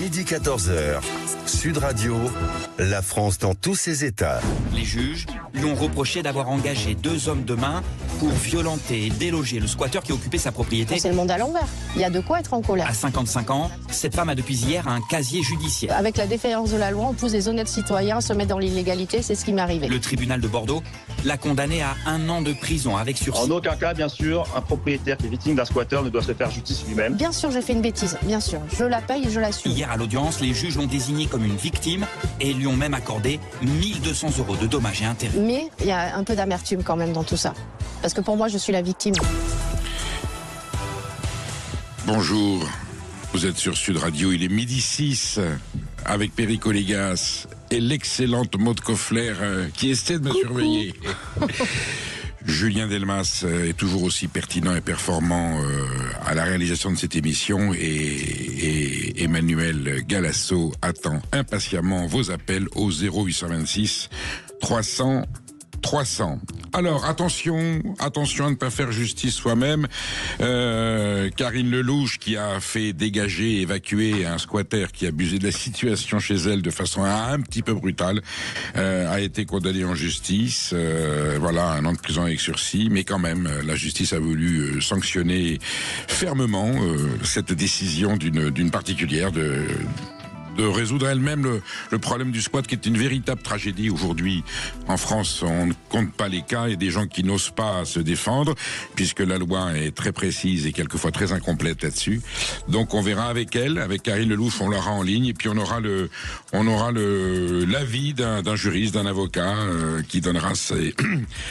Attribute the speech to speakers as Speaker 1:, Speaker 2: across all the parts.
Speaker 1: Midi 14h, Sud Radio, la France dans tous ses états.
Speaker 2: Les juges lui ont reproché d'avoir engagé 2 hommes de main pour violenter et déloger le squatteur qui occupait sa propriété.
Speaker 3: C'est le monde à l'envers. Il y a de quoi être en colère.
Speaker 2: À 55 ans, cette femme a depuis hier un casier judiciaire.
Speaker 3: Avec la défaillance de la loi, on pousse les honnêtes citoyens à se mettre dans l'illégalité, c'est ce qui m'est arrivé.
Speaker 2: Le tribunal de Bordeaux l'a condamnée à 1 an de prison avec sursis.
Speaker 4: En aucun cas, bien sûr, un propriétaire qui est victime d'un squatteur ne doit se faire justice lui-même.
Speaker 3: Bien sûr, j'ai fait une bêtise, bien sûr. Je la paye et je l'assume.
Speaker 2: Hier à l'audience, les juges l'ont désignée comme une victime et lui ont même accordé 1 200 € de dommages et intérêts.
Speaker 3: Mais il y a un peu d'amertume quand même dans tout ça. Parce que pour moi, je suis la victime.
Speaker 5: Bonjour, vous êtes sur Sud Radio, il est 12h06 avec Perico Légas et l'excellente Maude Koffler qui essaie de me surveiller. Julien Delmas est toujours aussi pertinent et performant à la réalisation de cette émission et Emmanuel Galasso attend impatiemment vos appels au 0826 300 300. Alors, attention à ne pas faire justice soi-même. Karine Lelouch, qui a fait dégager, évacuer un squatter qui abusait de la situation chez elle de façon un petit peu brutale, a été condamnée en justice. Voilà, 1 an de prison avec sursis. Mais quand même, la justice a voulu sanctionner fermement cette décision d'une particulière de résoudre elle-même le problème du squat, qui est une véritable tragédie aujourd'hui. En France, on ne compte pas les cas et des gens qui n'osent pas se défendre, puisque la loi est très précise et quelquefois très incomplète là-dessus. Donc on verra avec elle, avec Karine Lelouch, on l'aura en ligne, et puis on aura l'avis d'un juriste, d'un avocat, qui donnera ses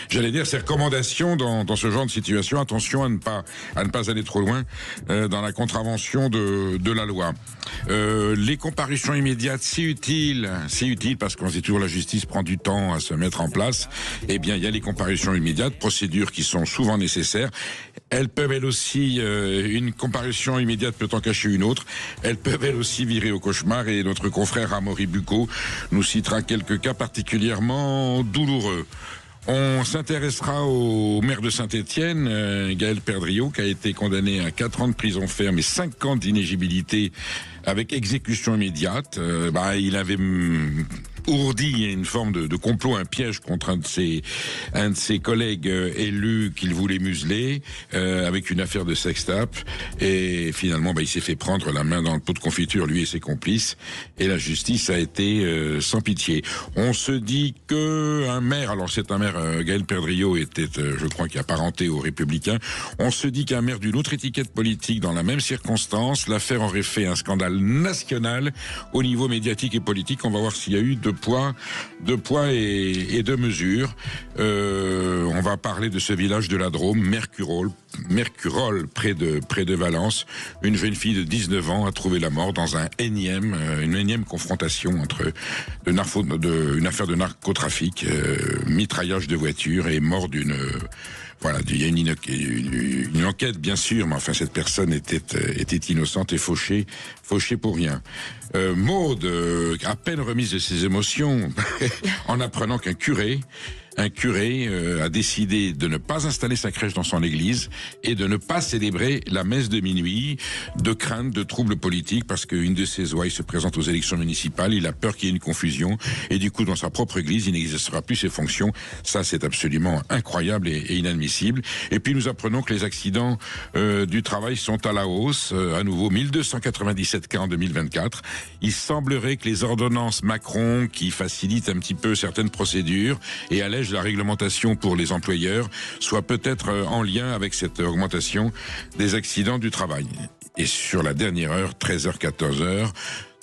Speaker 5: recommandations dans ce genre de situation. Attention à ne pas aller trop loin dans la contravention de la loi. Les comparutions immédiates, c'est utile parce qu'on sait toujours la justice prend du temps à se mettre en place. Eh bien, il y a les comparutions immédiates, procédures qui sont souvent nécessaires. Elles peuvent, elles aussi, une comparution immédiate peut en cacher une autre. Elles peuvent, elles aussi, virer au cauchemar, et notre confrère Amaury Bucco nous citera quelques cas particulièrement douloureux. On s'intéressera au maire de Saint-Étienne, Gaël Perdriau, qui a été condamné à 4 ans de prison ferme et 5 ans d'inéligibilité avec exécution immédiate. Il avait ourdi une forme de complot, un piège contre un de ses collègues élus qu'il voulait museler, avec une affaire de sextape, et finalement il s'est fait prendre la main dans le pot de confiture, lui et ses complices, et la justice a été sans pitié. On se dit que un maire, alors c'est un maire, Gaël Perdriau était, je crois, qui est apparenté aux Républicains, on se dit qu'un maire d'une autre étiquette politique dans la même circonstance, l'affaire aurait fait un scandale national au niveau médiatique et politique. On va voir s'il y a eu de poids et de mesures. On va parler de ce village de la Drôme, Mercurol, près de Valence. Une jeune fille de 19 ans a trouvé la mort dans une énième confrontation entre une affaire de narcotrafic, mitraillage de voitures et mort d'une... Voilà, il y a une enquête, bien sûr, mais enfin, cette personne était innocente et fauchée pour rien. Maude, à peine remise de ses émotions, en apprenant qu'un curé a décidé de ne pas installer sa crèche dans son église et de ne pas célébrer la messe de minuit, de crainte de troubles politiques, parce qu'une de ses ouailles se présente aux élections municipales. Il a peur qu'il y ait une confusion, et du coup, dans sa propre église, il n'exercera plus ses fonctions. Ça, c'est absolument incroyable et inadmissible. Et puis, nous apprenons que les accidents du travail sont à la hausse. À nouveau, 1297 cas en 2024. Il semblerait que les ordonnances Macron, qui facilitent un petit peu certaines procédures et allègent la réglementation pour les employeurs, soit peut-être en lien avec cette augmentation des accidents du travail. Et sur la dernière heure, 13h, 14h,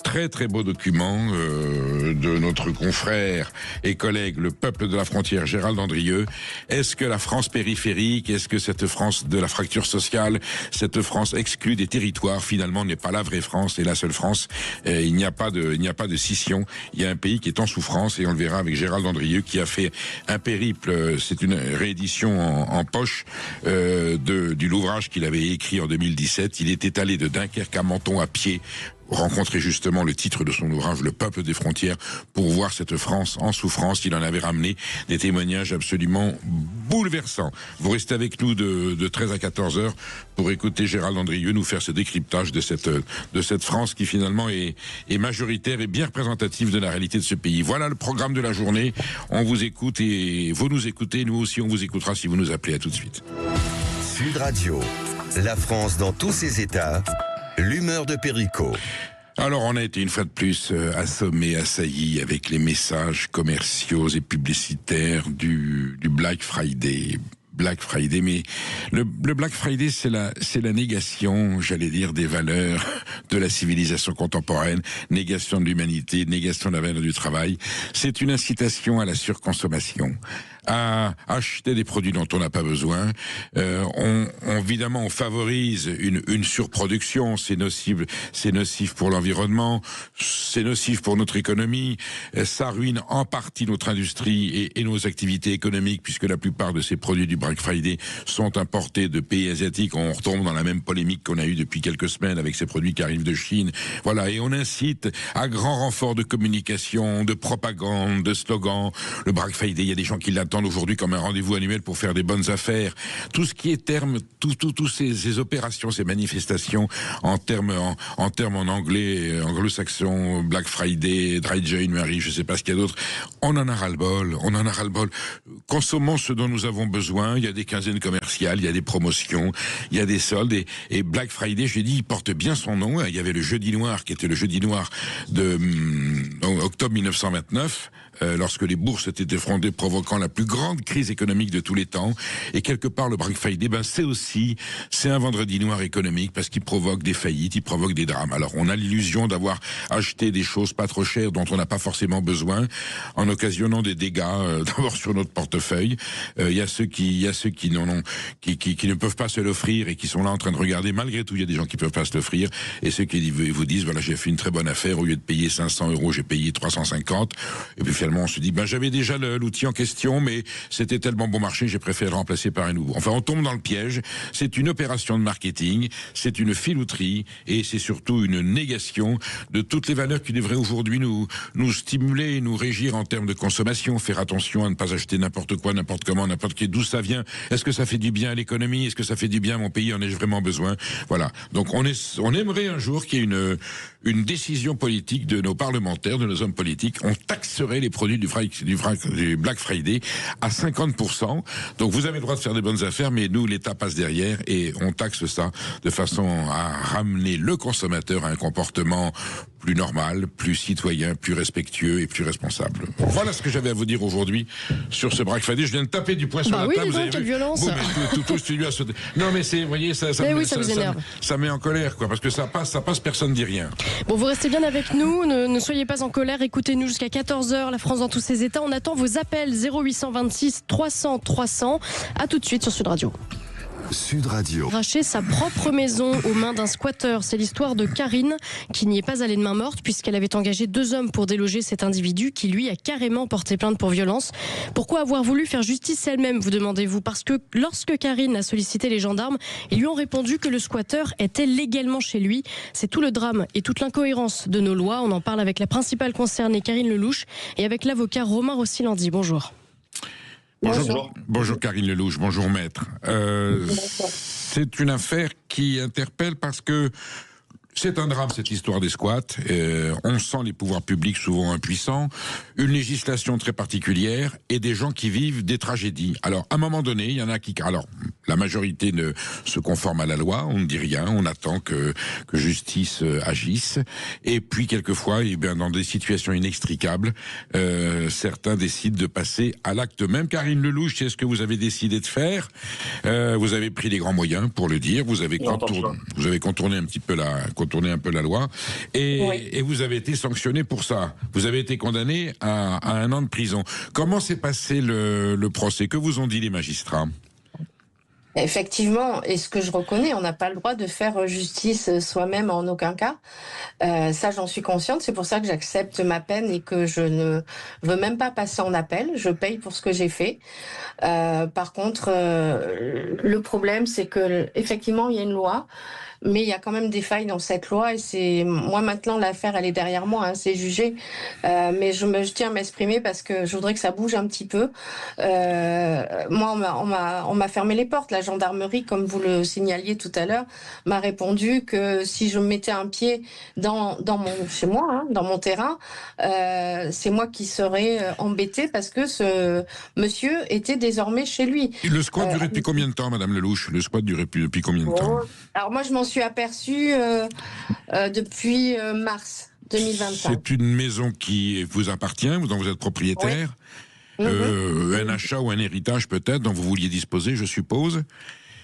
Speaker 5: très très beau document de notre confrère et collègue, le peuple de la frontière, Gérald Andrieux. Est-ce que la France périphérique, est-ce que cette France de la fracture sociale, cette France exclue des territoires, finalement n'est pas la vraie France et la seule France? Il n'y a pas de scission. Il y a un pays qui est en souffrance, et on le verra avec Gérald Andrieux, qui a fait un périple. C'est une réédition en poche du l'ouvrage qu'il avait écrit en 2017. Il était allé de Dunkerque à Menton à pied rencontré justement le titre de son ouvrage, Le peuple des frontières, pour voir cette France en souffrance. Il en avait ramené des témoignages absolument bouleversants. Vous restez avec nous de 13 à 14 heures pour écouter Gérald Andrieux nous faire ce décryptage de cette France qui finalement est majoritaire et bien représentative de la réalité de ce pays. Voilà le programme de la journée. On vous écoute et vous nous écoutez. Nous aussi, on vous écoutera si vous nous appelez. À tout de suite.
Speaker 1: Sud Radio, la France dans tous ses états, l'humeur de Perico.
Speaker 5: Alors, on a été une fois de plus assommé, assailli avec les messages commerciaux et publicitaires du Black Friday. Mais le Black Friday, c'est la négation, j'allais dire, des valeurs de la civilisation contemporaine, négation de l'humanité, négation de la valeur du travail. C'est une incitation à la surconsommation, à acheter des produits dont on n'a pas besoin. Évidemment, on favorise une surproduction. C'est nocif pour l'environnement, c'est nocif pour notre économie. Ça ruine en partie notre industrie et nos activités économiques, puisque la plupart de ces produits du Black Friday sont importés de pays asiatiques. On retombe dans la même polémique qu'on a eue depuis quelques semaines avec ces produits qui arrivent de Chine. Voilà, et on incite à grand renfort de communication, de propagande, de slogans. Le Black Friday, il y a des gens qui l'attendent aujourd'hui comme un rendez-vous annuel pour faire des bonnes affaires. Tout ce qui est terme, tous ces opérations, ces manifestations en termes en anglais, anglo-saxon, Black Friday, Dry January, je sais pas ce qu'il y a d'autre. On en a ras-le-bol. Consommons ce dont nous avons besoin. Il y a des quinzaines commerciales, il y a des promotions, il y a des soldes et Black Friday, j'ai dit, il porte bien son nom. Il y avait le jeudi noir qui était le jeudi noir de octobre 1929. Lorsque les bourses étaient effondrées, provoquant la plus grande crise économique de tous les temps. Et quelque part, le Black Friday, c'est un vendredi noir économique parce qu'il provoque des faillites, il provoque des drames. Alors, on a l'illusion d'avoir acheté des choses pas trop chères dont on n'a pas forcément besoin, en occasionnant des dégâts, d'abord sur notre portefeuille. Il y a ceux qui ne peuvent pas se l'offrir et qui sont là en train de regarder. Malgré tout, il y a des gens qui peuvent pas se l'offrir. Et ceux qui vous disent, voilà, j'ai fait une très bonne affaire. Au lieu de payer 500 €, j'ai payé 350. Et puis finalement, on se dit, j'avais déjà l'outil en question, mais c'était tellement bon marché, j'ai préféré le remplacer par un nouveau. Enfin, on tombe dans le piège. C'est une opération de marketing, c'est une filouterie et c'est surtout une négation de toutes les valeurs qui devraient aujourd'hui nous stimuler et nous régir en termes de consommation. Faire attention à ne pas acheter n'importe quoi, n'importe comment, n'importe qui. D'où ça vient? Est-ce que ça fait du bien à l'économie? Est-ce que ça fait du bien à mon pays? En ai-je vraiment besoin? Voilà. Donc, on aimerait un jour qu'il y ait une décision politique de nos parlementaires, de nos hommes politiques. On taxerait les produits du Black Friday à 50%. Donc vous avez le droit de faire des bonnes affaires, mais nous, l'État passe derrière et on taxe ça de façon à ramener le consommateur à un comportement plus normal, plus citoyen, plus respectueux et plus responsable. Voilà ce que j'avais à vous dire aujourd'hui sur ce Black Friday. Je viens de taper du poing sur la table.
Speaker 3: Vous avez quelle violence.
Speaker 5: Tout le studio a sauté. Non, mais vous voyez, ça met en colère, quoi, parce que ça passe, personne ne dit rien.
Speaker 6: Bon, vous restez bien avec nous, ne soyez pas en colère, écoutez-nous jusqu'à 14h, la France dans tous ses états. On attend vos appels 0826 300 300. À tout de suite sur Sud Radio.
Speaker 1: Sud Radio.
Speaker 6: Arracher sa propre maison aux mains d'un squatteur. C'est l'histoire de Karine qui n'y est pas allée de main morte puisqu'elle avait engagé 2 hommes pour déloger cet individu qui lui a carrément porté plainte pour violence. Pourquoi avoir voulu faire justice elle-même, vous demandez-vous? Parce que lorsque Karine a sollicité les gendarmes, ils lui ont répondu que le squatteur était légalement chez lui. C'est tout le drame et toute l'incohérence de nos lois. On en parle avec la principale concernée, Karine Lelouch, et avec l'avocat Romain Rossilandi. Bonjour.
Speaker 5: Bonjour Karine Lelouch, bonjour maître. C'est une affaire qui interpelle parce que c'est un drame, cette histoire des squats. On sent les pouvoirs publics souvent impuissants, une législation très particulière et des gens qui vivent des tragédies. Alors, à un moment donné, il y en a qui... Alors, la majorité ne se conforme à la loi, on ne dit rien, on attend que justice agisse. Et puis, quelquefois, dans des situations inextricables, certains décident de passer à l'acte même. Karine Lelouch, c'est ce que vous avez décidé de faire. Vous avez pris les grands moyens, pour le dire. Vous avez contourné un peu la loi et vous avez été sanctionné pour ça. Vous avez été condamné à 1 an de prison. Comment s'est passé le procès? Que vous ont dit les magistrats?
Speaker 3: Effectivement, et ce que je reconnais, on n'a pas le droit de faire justice soi-même en aucun cas. Ça, j'en suis consciente. C'est pour ça que j'accepte ma peine et que je ne veux même pas passer en appel. Je paye pour ce que j'ai fait. Par contre, le problème, c'est que effectivement, il y a une loi. mais il y a quand même des failles dans cette loi et moi maintenant l'affaire elle est derrière moi, c'est jugé, mais je tiens à m'exprimer parce que je voudrais que ça bouge un petit peu. Moi on m'a fermé les portes. La gendarmerie, comme vous le signaliez tout à l'heure, m'a répondu que si je mettais un pied chez moi, dans mon terrain, c'est moi qui serais embêtée parce que ce monsieur était désormais chez lui.
Speaker 5: Le squat durait depuis combien de temps, Madame Lelouch? Le squat durait depuis combien de temps?
Speaker 3: Alors moi, je m'en suis aperçue depuis mars 2025.
Speaker 5: C'est une maison qui vous appartient, dont vous êtes propriétaire.
Speaker 3: Oui.
Speaker 5: Un achat ou un héritage peut-être dont vous vouliez disposer, je suppose.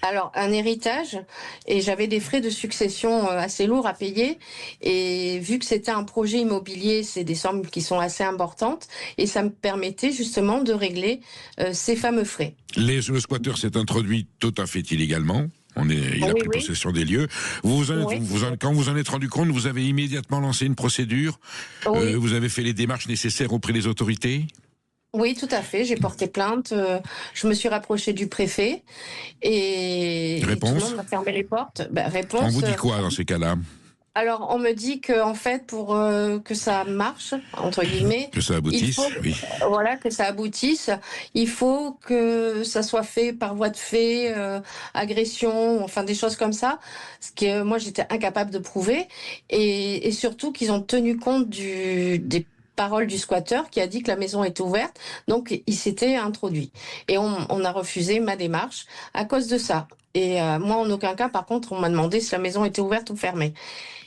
Speaker 3: Alors, un héritage, et j'avais des frais de succession assez lourds à payer, et vu que c'était un projet immobilier, c'est des sommes qui sont assez importantes, et ça me permettait justement de régler ces fameux frais.
Speaker 5: Le squatteur s'est introduit tout à fait illégalement. Il a pris possession des lieux. Quand vous en êtes rendu compte, vous avez immédiatement lancé une procédure. Vous avez fait les démarches nécessaires auprès des autorités?
Speaker 3: Oui, tout à fait. J'ai porté plainte. Je me suis rapprochée du préfet et tout le monde m'a fermé les portes. Réponse.
Speaker 5: On vous dit quoi dans ces cas-là?
Speaker 3: Alors, on me dit que en fait, pour que ça marche, entre guillemets,
Speaker 5: que ça aboutisse,
Speaker 3: que ça aboutisse, il faut que ça soit fait par voie de fait, agression, enfin des choses comme ça, ce que moi j'étais incapable de prouver, et surtout qu'ils ont tenu compte des parole du squatteur qui a dit que la maison était ouverte, donc il s'était introduit. Et on a refusé ma démarche à cause de ça. Et moi, en aucun cas, par contre, on m'a demandé si la maison était ouverte ou fermée.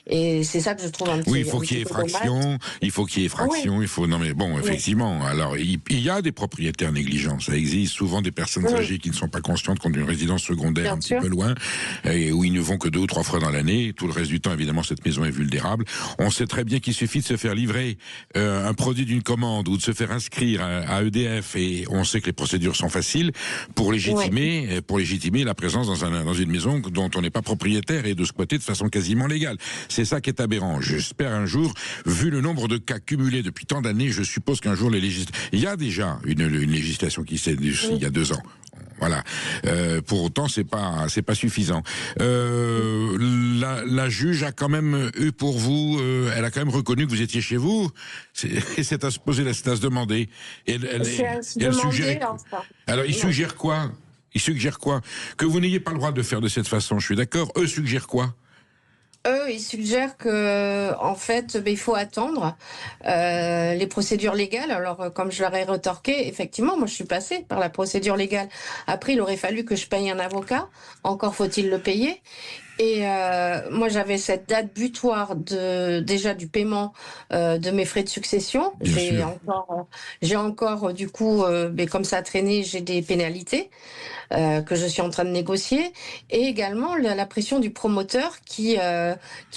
Speaker 3: Et c'est ça que je trouve un petit peu.
Speaker 5: Oui, il faut qu'il y ait effraction. Il faut qu'il y ait effraction. Il faut. Non, mais bon, effectivement. Alors, il y a des propriétaires négligents. Ça existe. Souvent des personnes âgées qui ne sont pas conscientes qu'on a une résidence secondaire un petit peu loin, et où ils ne vont que 2 ou 3 fois dans l'année. Tout le reste du temps, évidemment, cette maison est vulnérable. On sait très bien qu'il suffit de se faire livrer un produit d'une commande ou de se faire inscrire à EDF, et on sait que les procédures sont faciles pour légitimer la présence dans une maison dont on n'est pas propriétaire et de squatter de façon quasiment légale. C'est ça qui est aberrant. J'espère un jour, vu le nombre de cas cumulés depuis tant d'années, je suppose qu'un jour il y a déjà une législation qui s'est il y a 2 ans. Voilà. Pour autant, c'est pas suffisant. La juge a quand même eu pour vous, elle a quand même reconnu que vous étiez chez vous. C'est à se poser, c'est à se demander. Elle suggère. Alors, il suggère quoi? Il suggère quoi? Que vous n'ayez pas le droit de faire de cette façon. Je suis d'accord. Eux suggèrent quoi?
Speaker 3: Eux, ils suggèrent que, en fait, il faut attendre les procédures légales. Alors, comme je leur ai rétorqué, effectivement, moi, je suis passée par la procédure légale. Après, il aurait fallu que je paye un avocat. Encore faut-il le payer. Et moi, j'avais cette date butoir déjà du paiement de mes frais de succession. J'ai encore du coup, comme ça a traîné, j'ai des pénalités que je suis en train de négocier, et également la pression du promoteur qui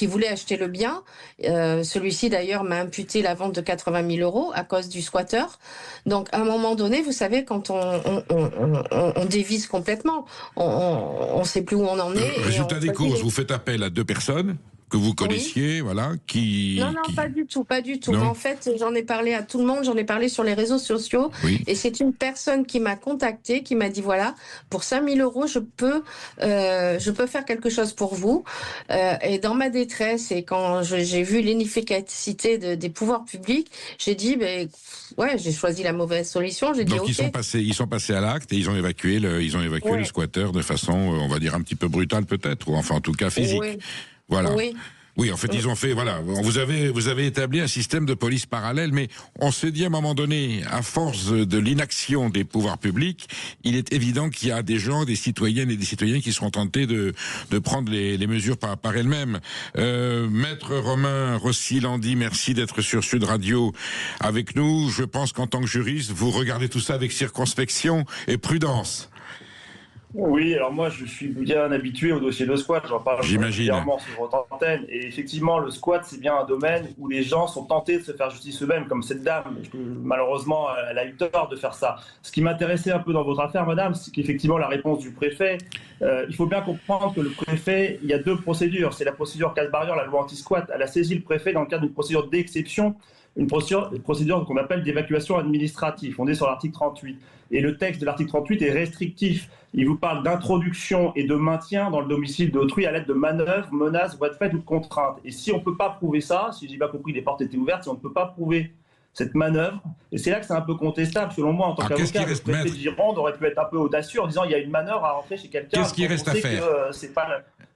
Speaker 3: voulait acheter le bien. Celui-ci d'ailleurs m'a imputé la vente de 80 000 € à cause du squatteur. Donc à un moment donné, vous savez, quand on dévisse complètement, on sait plus où on en est.
Speaker 5: Résultat des courses, vous faites appel à 2 personnes que vous connaissiez, voilà,
Speaker 3: Non, pas du tout. Non. En fait, j'en ai parlé à tout le monde, j'en ai parlé sur les réseaux sociaux, et c'est une personne qui m'a contacté, qui m'a dit, voilà, pour 5 000 €, je peux faire quelque chose pour vous. Et dans ma détresse, et quand j'ai vu l'inefficacité des pouvoirs publics, j'ai dit, j'ai choisi la mauvaise solution. J'ai dit,
Speaker 5: donc, ils sont passés à l'acte, et ils ont évacué le squatteur de façon, on va dire, un petit peu brutale peut-être, ou enfin, en tout cas, physique. Voilà. Oui, en fait, ils ont fait, voilà, vous avez établi un système de police parallèle, mais on s'est dit à un moment donné, à force de l'inaction des pouvoirs publics, il est évident qu'il y a des gens, des citoyennes et des citoyens qui seront tentés de prendre les mesures par elles-mêmes. Maître Romain Rossi-Landy, merci d'être sur Sud Radio avec nous. Je pense qu'en tant que juriste, vous regardez tout ça avec circonspection et prudence.
Speaker 4: Oui, alors moi je suis bien habitué au dossier de squat, j'en parle régulièrement sur votre antenne, et effectivement le squat c'est bien un domaine où les gens sont tentés de se faire justice eux-mêmes, comme cette dame, malheureusement elle a eu tort de faire ça. Ce qui m'intéressait un peu dans votre affaire, madame, c'est qu'effectivement la réponse du préfet, il faut bien comprendre que le préfet, il y a 2 procédures, c'est la procédure casse barrière, la loi anti-squat, elle a saisi le préfet dans le cadre d'une procédure d'exception une procédure qu'on appelle d'évacuation administrative. On est sur l'article 38. Et le texte de l'article 38 est restrictif. Il vous parle d'introduction et de maintien dans le domicile d'autrui à l'aide de manœuvres, menaces, voies de fait ou de contraintes. Et si on ne peut pas prouver ça, si j'ai bien compris, les portes étaient ouvertes, si on ne peut pas prouver cette manœuvre, et c'est là que c'est un peu contestable, selon moi, en tant qu'avocat, le préfet de Gironde aurait pu être un peu audacieux en disant il y a une manœuvre à rentrer chez quelqu'un.
Speaker 5: Qu'est-ce qui reste à faire ?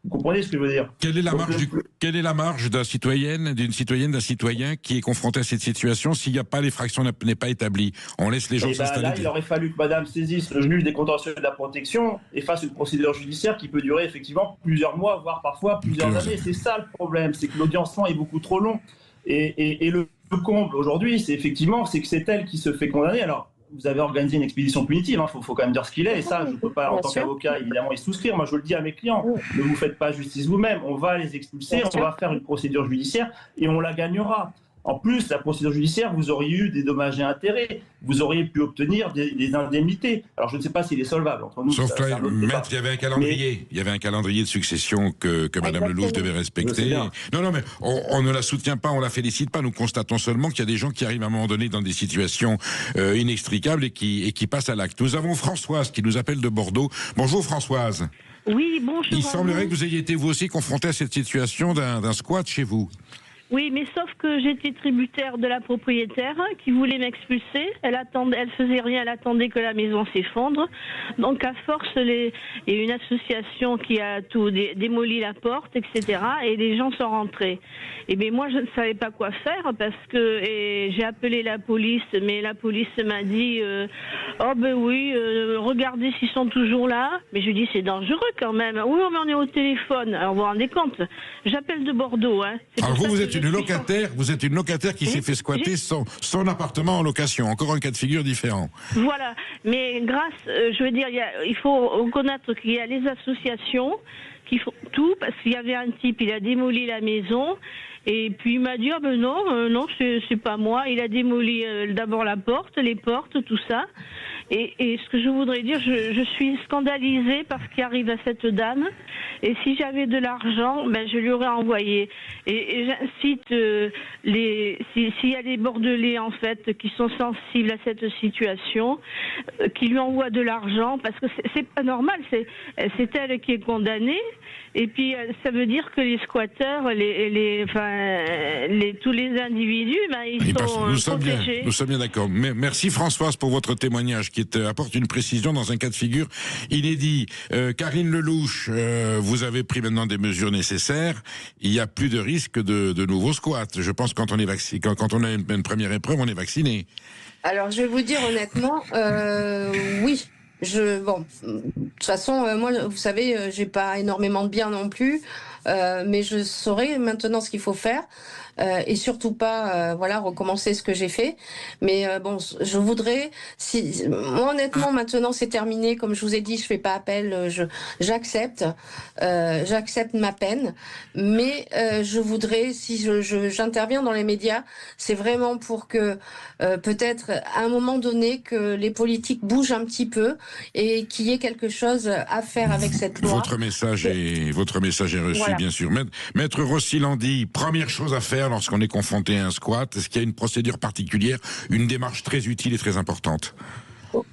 Speaker 4: Vous comprenez ce que je veux dire ?
Speaker 5: Quelle est la marge d'une citoyenne, d'un citoyen qui est confronté à cette situation s'il n'y a pas l'effraction n'est pas établie ? On laisse les gens s'installer.
Speaker 4: Là, il aurait fallu que madame saisisse le juge des contentieux de la protection et fasse une procédure judiciaire qui peut durer effectivement plusieurs mois, voire parfois plusieurs années. C'est ça le problème, c'est que l'audiencement est beaucoup trop long. Et le comble aujourd'hui, c'est que c'est elle qui se fait condamner. Alors, vous avez organisé une expédition punitive, il faut quand même dire ce qu'il est, et ça, je ne peux pas, en tant qu'avocat, évidemment, y souscrire. Moi, je le dis à mes clients, ne vous faites pas justice vous-même, on va les expulser, on va faire une procédure judiciaire, et on la gagnera. En plus, la procédure judiciaire, vous auriez eu des dommages et intérêts, vous auriez pu obtenir des indemnités. Alors, je ne sais pas s'il est solvable entre nous.
Speaker 5: Sauf que, maître, il y avait un calendrier. Il y avait un calendrier de succession que Madame Lelouch devait respecter. Non, mais on ne la soutient pas, on la félicite pas. Nous constatons seulement qu'il y a des gens qui arrivent à un moment donné dans des situations inextricables et qui passent à l'acte. Nous avons Françoise qui nous appelle de Bordeaux. Bonjour Françoise.
Speaker 7: Oui, bonjour.
Speaker 5: Il semblerait que vous ayez été vous aussi confronté à cette situation d'un squat chez vous.
Speaker 7: Oui, mais sauf que j'étais tributaire de la propriétaire qui voulait m'expulser. Elle faisait rien, elle attendait que la maison s'effondre. Donc à force, il y a une association qui a tout démoli la porte, etc. Et les gens sont rentrés. Et bien moi, je ne savais pas quoi faire parce que j'ai appelé la police, mais la police m'a dit oh ben oui, regardez s'ils sont toujours là. Mais je lui dis c'est dangereux quand même. Oui, mais on est au téléphone. Alors vous vous rendez compte ? J'appelle de Bordeaux. Hein.
Speaker 5: Alors vous êtes une locataire qui s'est fait squatter son appartement en location. Encore un cas de figure différent.
Speaker 7: Voilà. Mais je veux dire, il faut reconnaître qu'il y a les associations qui font tout, parce qu'il y avait un type, il a démoli la maison, et puis il m'a dit, non, c'est pas moi. Il a démoli d'abord la porte, les portes, tout ça. Et ce que je voudrais dire, je suis scandalisée par ce qui arrive à cette dame. Et si j'avais de l'argent, je lui aurais envoyé. Et j'incite s'il y a des Bordelais en fait qui sont sensibles à cette situation, qui lui envoient de l'argent, parce que c'est pas normal. C'est elle qui est condamnée. Et puis ça veut dire que les squatteurs, tous les individus, ils sont protégés.
Speaker 5: Nous sommes bien d'accord. Merci Françoise pour votre témoignage qui apporte une précision dans un cas de figure inédit. Karine Lelouch, vous avez pris maintenant des mesures nécessaires. Il n'y a plus de risque de nouveaux squats. Je pense que quand on a une première épreuve, on est vacciné.
Speaker 3: Alors je vais vous dire honnêtement, oui. De toute façon, moi, vous savez, j'ai pas énormément de biens non plus, mais je saurai maintenant ce qu'il faut faire. Et surtout pas recommencer ce que j'ai fait, mais je voudrais, moi honnêtement maintenant c'est terminé, comme je vous ai dit, je fais pas appel, j'accepte ma peine, mais je voudrais, si j'interviens dans les médias, c'est vraiment pour que peut-être à un moment donné que les politiques bougent un petit peu et qu'il y ait quelque chose à faire avec cette loi.
Speaker 5: Votre message est reçu, voilà. Bien sûr. Maître Rossi-Landy, première chose à faire lorsqu'on est confronté à un squat, est-ce qu'il y a une procédure particulière, une démarche très utile et très importante ?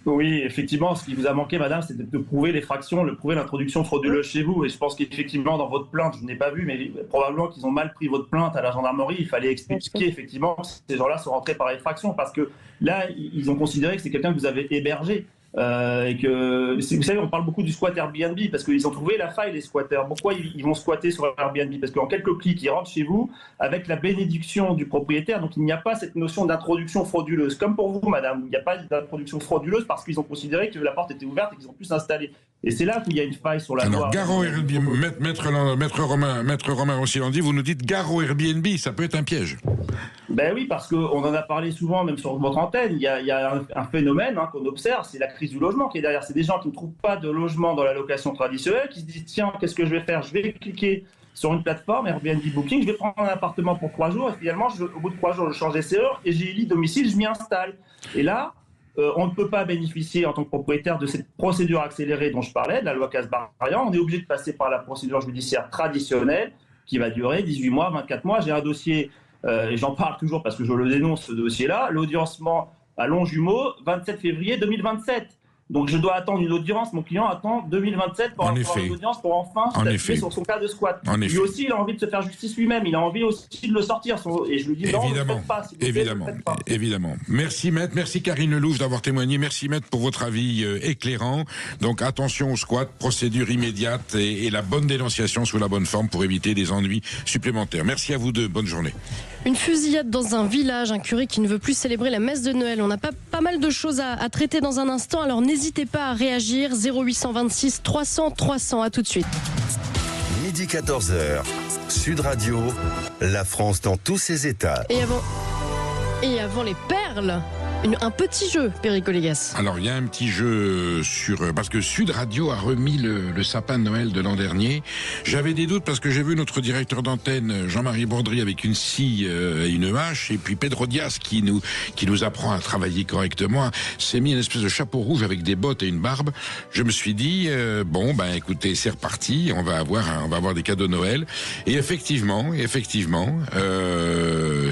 Speaker 4: Oui, effectivement, ce qui vous a manqué, madame, c'est de prouver l'effraction, de prouver l'introduction frauduleuse chez vous. Et je pense qu'effectivement, dans votre plainte, je n'ai pas vu, mais probablement qu'ils ont mal pris votre plainte à la gendarmerie. Il fallait expliquer effectivement que ces gens-là sont rentrés par effraction, parce que là, ils ont considéré que c'est quelqu'un que vous avez hébergé. Et que, vous savez, on parle beaucoup du squat Airbnb parce qu'ils ont trouvé la faille, les squatteurs. Pourquoi ils vont squatter sur Airbnb? Parce qu'en quelques clics, ils rentrent chez vous avec la bénédiction du propriétaire. Donc il n'y a pas cette notion d'introduction frauduleuse. Comme pour vous, madame, il n'y a pas d'introduction frauduleuse parce qu'ils ont considéré que la porte était ouverte et qu'ils ont pu s'installer. Et c'est là qu'il y a une faille sur la loi.
Speaker 5: Garo Airbnb, maître Romain Rossi-Landy, vous nous dites Garo Airbnb, ça peut être un piège.
Speaker 4: Ben oui, parce qu'on en a parlé souvent, même sur votre antenne. Il y a un phénomène qu'on observe, c'est la crise du logement qui est derrière. C'est des gens qui ne trouvent pas de logement dans la location traditionnelle, qui se disent tiens, qu'est-ce que je vais faire? Je vais cliquer sur une plateforme Airbnb Booking, je vais prendre un appartement pour 3 jours, et finalement, au bout de 3 jours, je change SCE et j'ai élit domicile, je m'y installe. Et là, on ne peut pas bénéficier en tant que propriétaire de cette procédure accélérée dont je parlais, de la loi Kasbarian. On est obligé de passer par la procédure judiciaire traditionnelle qui va durer 18 mois, 24 mois. J'ai un dossier et j'en parle toujours parce que je le dénonce, ce dossier-là, l'audiencement à Longjumeau, 27 février 2027. Donc je dois attendre une audience, mon client attend 2027 pour avoir une audience pour enfin statuer sur son cas de squat. Lui aussi, il a envie de se faire justice lui-même, il a envie aussi de le sortir. Et je lui dis non, ne le faites pas.
Speaker 5: Évidemment. Merci Maître, merci Karine Lelouch d'avoir témoigné, merci Maître pour votre avis éclairant. Donc attention au squat, procédure immédiate et la bonne dénonciation sous la bonne forme pour éviter des ennuis supplémentaires. Merci à vous deux, bonne journée.
Speaker 6: Une fusillade dans un village, un curé qui ne veut plus célébrer la messe de Noël. On a pas mal de choses à traiter dans un instant, alors n'hésitez pas à réagir. 0826 300 300, à tout de suite.
Speaker 1: Midi 14h, Sud Radio, la France dans tous ses états.
Speaker 6: Et avant les perles, un petit jeu, Perico Légas.
Speaker 5: Alors il y a un petit jeu parce que Sud Radio a remis le sapin de Noël de l'an dernier. J'avais des doutes parce que j'ai vu notre directeur d'antenne Jean-Marie Bourdry avec une scie et une hache, et puis Pedro Diaz qui nous apprend à travailler correctement s'est mis une espèce de chapeau rouge avec des bottes et une barbe. Je me suis dit écoutez, c'est reparti, on va avoir des cadeaux de Noël. Et effectivement,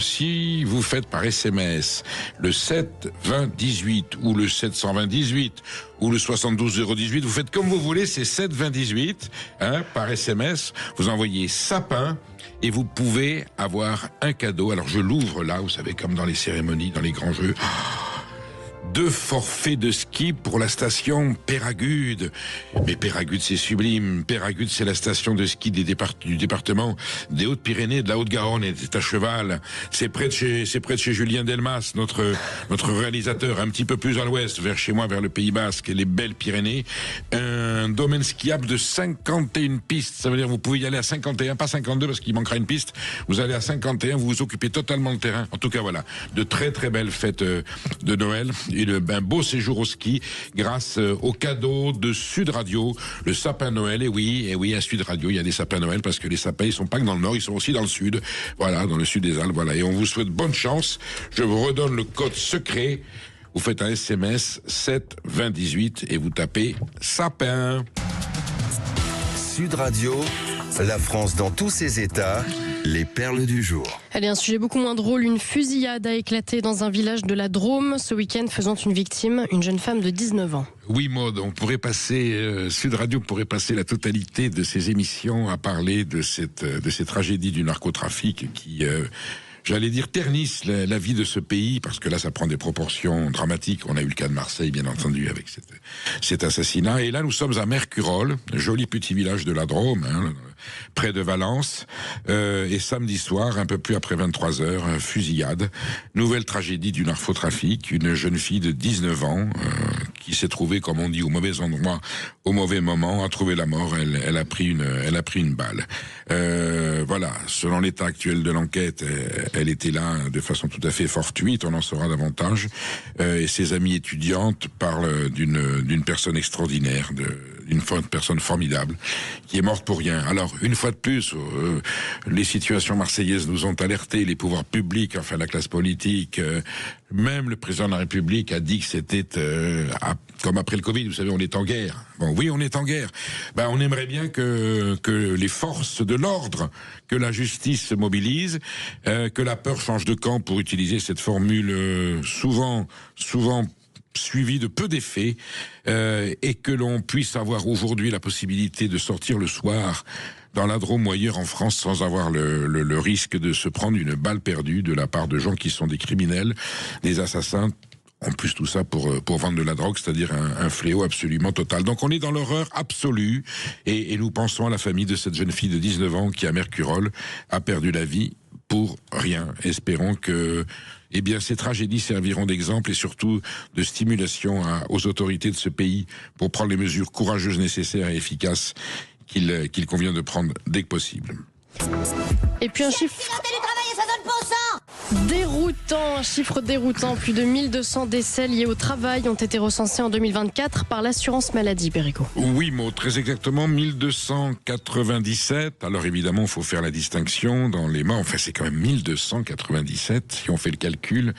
Speaker 5: si vous faites par SMS le 7 20 18 ou le 720 18 ou le 72 018, vous faites comme vous voulez, c'est 7 20 18 par SMS, vous envoyez sapin et vous pouvez avoir un cadeau. Alors je l'ouvre là, vous savez, comme dans les cérémonies, dans les grands jeux. 2 forfaits de ski pour la station Péragude. Mais Péragude, c'est sublime. Péragude, c'est la station de ski du département des Hautes-Pyrénées, de la Haute-Garonne, et c'est à cheval. C'est près de chez Julien Delmas, notre réalisateur, un petit peu plus à l'ouest, vers chez moi, vers le Pays Basque et les belles Pyrénées. Un domaine skiable de 51 pistes. Ça veut dire que vous pouvez y aller à 51, pas 52 parce qu'il manquera une piste. Vous allez à 51, vous vous occupez totalement le terrain. En tout cas, voilà. De très très belles fêtes de Noël. Un beau séjour au ski grâce au cadeau de Sud Radio, le sapin Noël. Et oui, à Sud Radio, il y a des sapins Noël parce que les sapins, ils sont pas que dans le nord, ils sont aussi dans le sud. Voilà, dans le sud des Alpes. Voilà. Et on vous souhaite bonne chance. Je vous redonne le code secret. Vous faites un SMS 7 20 18 et vous tapez sapin.
Speaker 1: Sud Radio, la France dans tous ses états, les perles du jour.
Speaker 6: Allez, un sujet beaucoup moins drôle. Une fusillade a éclaté dans un village de la Drôme ce week-end, faisant une victime, une jeune femme de 19 ans.
Speaker 5: Oui, Maud, on pourrait passer, Sud Radio pourrait passer la totalité de ses émissions à parler de ces tragédies du narcotrafic qui... j'allais dire ternissent la vie de ce pays, parce que là ça prend des proportions dramatiques. On a eu le cas de Marseille, bien entendu, avec cet assassinat. Et là nous sommes à Mercurol, joli petit village de la Drôme, près de Valence. Et samedi soir, un peu plus après 23h, fusillade. Nouvelle tragédie du narcotrafic. Une jeune fille de 19 ans qui s'est trouvée, comme on dit, au mauvais endroit, au mauvais moment, a trouvé la mort. Elle a pris une balle. Voilà, selon l'état actuel de l'enquête, elle était là de façon tout à fait fortuite, on en saura davantage. Et ses amies étudiantes parlent d'une personne extraordinaire, d'une personne formidable, qui est morte pour rien. Alors, une fois de plus, les situations marseillaises nous ont alertés, les pouvoirs publics, enfin la classe politique, même le président de la République a dit que c'était comme après le Covid, vous savez, on est en guerre. Bon, oui, on est en guerre. On aimerait bien que les forces de l'ordre, que la justice se mobilise, que la peur change de camp, pour utiliser cette formule souvent suivie de peu d'effets, et que l'on puisse avoir aujourd'hui la possibilité de sortir le soir dans la Drôme ou ailleurs en France sans avoir le risque de se prendre une balle perdue de la part de gens qui sont des criminels, des assassins. En plus, tout ça pour vendre de la drogue, c'est-à-dire un fléau absolument total. Donc on est dans l'horreur absolue, et nous pensons à la famille de cette jeune fille de 19 ans qui, à Mercurol, a perdu la vie pour rien. Espérons que ces tragédies serviront d'exemple et surtout de stimulation aux autorités de ce pays pour prendre les mesures courageuses, nécessaires et efficaces qu'il convient de prendre dès que possible.
Speaker 6: Et puis un chiffre... Déroutant, un chiffre déroutant. Plus de 1200 décès liés au travail ont été recensés en 2024 par l'assurance maladie, Perico.
Speaker 5: Oui, Maud, très exactement, 1297. Alors évidemment, il faut faire la distinction dans les morts. Enfin, c'est quand même 1297, si on fait le calcul.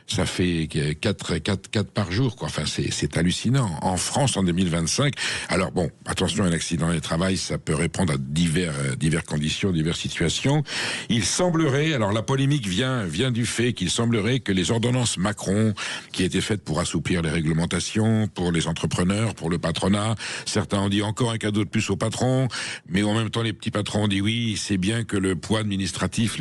Speaker 5: Ça fait 4 par jour, quoi. Enfin, c'est hallucinant. En France, en 2025. Alors bon, attention, un accident de travail, ça peut répondre à diverses conditions, diverses situations. Il semblerait, alors la polémique vient du fait qu'il semblerait que les ordonnances Macron, qui étaient faites pour assouplir les réglementations, pour les entrepreneurs, pour le patronat, certains ont dit encore un cadeau de plus aux patrons, mais en même temps, les petits patrons ont dit oui, c'est bien que le poids administratif,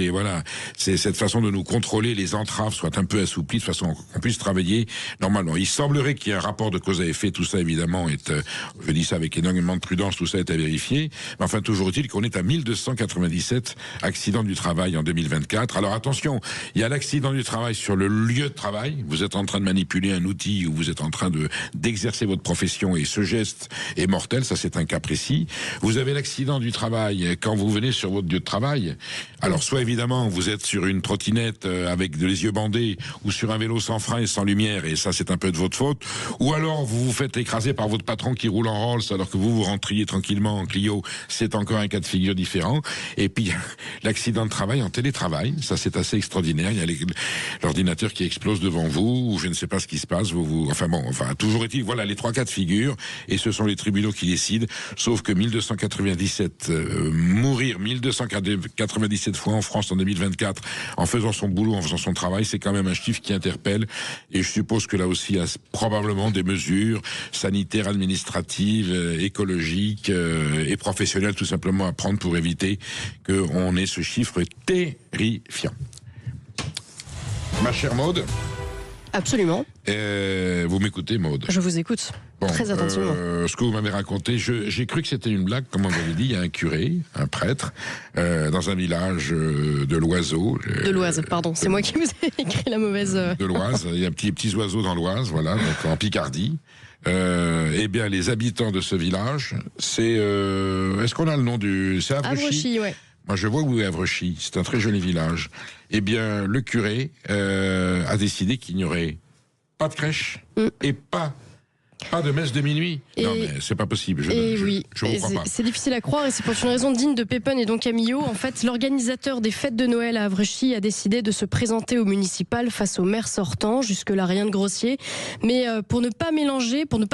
Speaker 5: c'est cette façon de nous contrôler, les entraves soient un peu assouplies, de façon qu'on puisse travailler normalement. Il semblerait qu'il y ait un rapport de cause à effet, tout ça évidemment je dis ça avec énormément de prudence, tout ça est à vérifier, mais enfin toujours est-il qu'on est à 1297 accidents du travail en 2024. Alors attention, il y a l'accident du travail sur le lieu de travail, vous êtes en train de manipuler un outil ou vous êtes en train d'exercer votre profession et ce geste est mortel, ça c'est un cas précis. Vous avez l'accident du travail quand vous venez sur votre lieu de travail, alors soit évidemment vous êtes sur une trottinette avec les yeux bandés ou sur un vélo sans frein et sans lumière, et ça c'est un peu de votre faute, ou alors vous vous faites écraser par votre patron qui roule en Rolls alors que vous rentriez tranquillement en Clio, c'est encore un cas de figure différent. Et puis l'accident de travail en télétravail, ça c'est assez extraordinaire, il y a l'ordinateur qui explose devant vous, ou je ne sais pas ce qui se passe, toujours est-il, voilà les 3 cas de figure, et ce sont les tribunaux qui décident, sauf que 1297, mourir 1297 fois en France en 2024, en faisant son boulot, en faisant son travail, c'est quand même un chiffre qui interpelle, et je suppose que là aussi il y a probablement des mesures sanitaires, administratives, écologiques et professionnelles tout simplement à prendre pour éviter qu'on ait ce chiffre terrifiant. Ma chère Maude.
Speaker 6: Absolument.
Speaker 5: Vous m'écoutez, Maude?
Speaker 6: Je vous écoute. Bon, très attentivement.
Speaker 5: Ce que vous m'avez raconté, j'ai cru que c'était une blague, comme on m'avait dit. Il y a un curé, un prêtre, dans un village de l'Oiseau.
Speaker 6: De l'Oise, pardon. C'est moi qui vous ai écrit la mauvaise...
Speaker 5: De l'Oise. Il y a petits oiseaux dans l'Oise, voilà, donc en Picardie. Eh bien, les habitants de ce village, c'est... Est-ce qu'on a le nom du... C'est
Speaker 6: Avrechy, ouais.
Speaker 5: Moi, je vois où est Avrechy. C'est un très joli village. Eh bien, le curé a décidé qu'il n'y aurait pas de crèche et pas de messe de minuit. Non, mais c'est pas possible. Je vous crois pas.
Speaker 6: C'est difficile à croire, et c'est pour une raison digne de Pépin et Don Camillo. En fait, l'organisateur des fêtes de Noël à Avrechy a décidé de se présenter au municipal face au maire sortant. Jusque-là, rien de grossier. Mais pour ne pas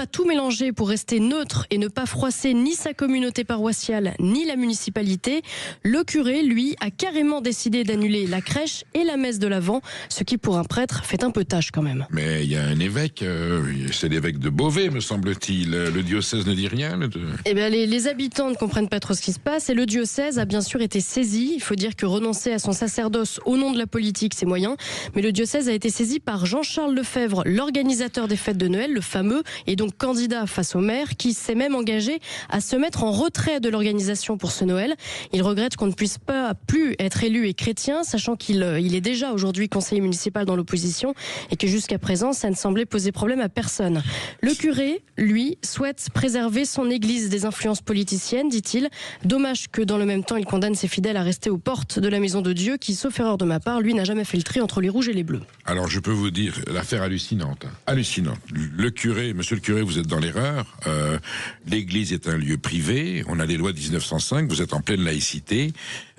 Speaker 6: tout mélanger, pour rester neutre et ne pas froisser ni sa communauté paroissiale, ni la municipalité, le curé, lui, a carrément décidé d'annuler la crèche et la messe de l'Avent, ce qui, pour un prêtre, fait un peu tâche quand même.
Speaker 5: Mais il y a un évêque, c'est l'évêque de Beauvais, me semble-t-il. Le diocèse ne dit rien.
Speaker 6: Eh bien, les habitants ne comprennent pas trop ce qui se passe, et le diocèse a bien sûr été saisi. Il faut dire que renoncer à son sacerdoce au nom de la politique, c'est moyen. Mais le diocèse a été saisi par Jean-Charles Lefebvre, l'organisateur des fêtes de Noël, le fameux, et donc candidat face au maire, qui s'est même engagé à se mettre en retrait de l'organisation pour ce Noël. Il regrette qu'on ne puisse pas plus être élu et chrétien, sachant qu'il est déjà aujourd'hui conseiller municipal dans l'opposition, et que jusqu'à présent, ça ne semblait poser problème à personne. Le curé, lui, souhaite préserver son église des influences politiciennes, dit-il. Dommage que dans le même temps, il condamne ses fidèles à rester aux portes de la maison de Dieu, qui, sauf erreur de ma part, lui n'a jamais fait le tri entre les rouges et les bleus. Alors je peux vous dire, l'affaire hallucinante. Hallucinante. Monsieur le curé, vous êtes dans l'erreur. L'église est un lieu privé. On a les lois de 1905. Vous êtes en pleine laïcité.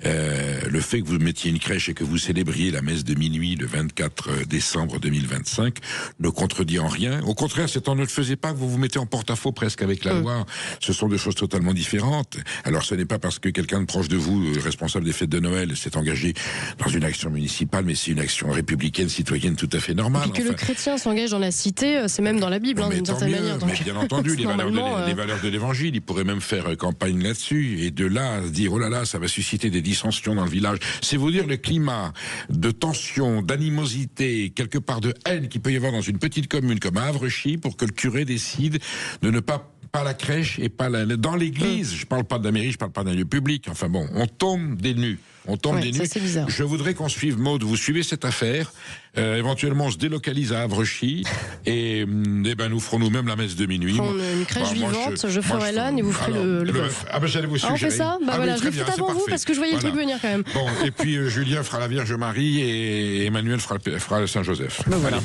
Speaker 6: Le fait que vous mettiez une crèche et que vous célébriez la messe de minuit le 24 décembre 2025 ne contredit en rien. Au contraire, c'est en ne le faisait pas que vous vous mettez en porte-à-faux presque avec la loi. Ce sont deux choses totalement différentes. Alors ce n'est pas parce que quelqu'un de proche de vous, responsable des fêtes de Noël, s'est engagé dans une action municipale, mais c'est une action républicaine, citoyenne tout à fait normale. Et que le chrétien s'engage dans la cité, c'est même dans la Bible, d'une certaine manière. Donc,
Speaker 5: mais bien entendu, les valeurs de l'évangile, il pourrait même faire campagne là-dessus. Et de là à se dire, oh là là, ça va susciter des dissensions dans le village. C'est vous dire le climat de tension, d'animosité, quelque part de haine qu'il peut y avoir dans une petite commune comme Avrechy, pour que le curé décide de ne pas pas la crèche et pas dans l'église. Je parle pas de la mairie, je parle pas d'un lieu public. Enfin bon, on tombe des nues. On tombe des nues. Je voudrais qu'on suive, Maud, vous suivez cette affaire. Éventuellement, on se délocalise à Avrechy et nous ferons nous-mêmes la messe de minuit.
Speaker 6: Une crèche vivante, je ferai l'âne et vous ferez le bœuf.
Speaker 5: Ah ben j'allais vous suggérer.
Speaker 6: On fait ça voilà, je l'ai fait avant vous parce que je voyais le truc venir quand même.
Speaker 5: Bon, et puis Julien fera la Vierge Marie et Emmanuel fera le Saint-Joseph.
Speaker 6: Voilà.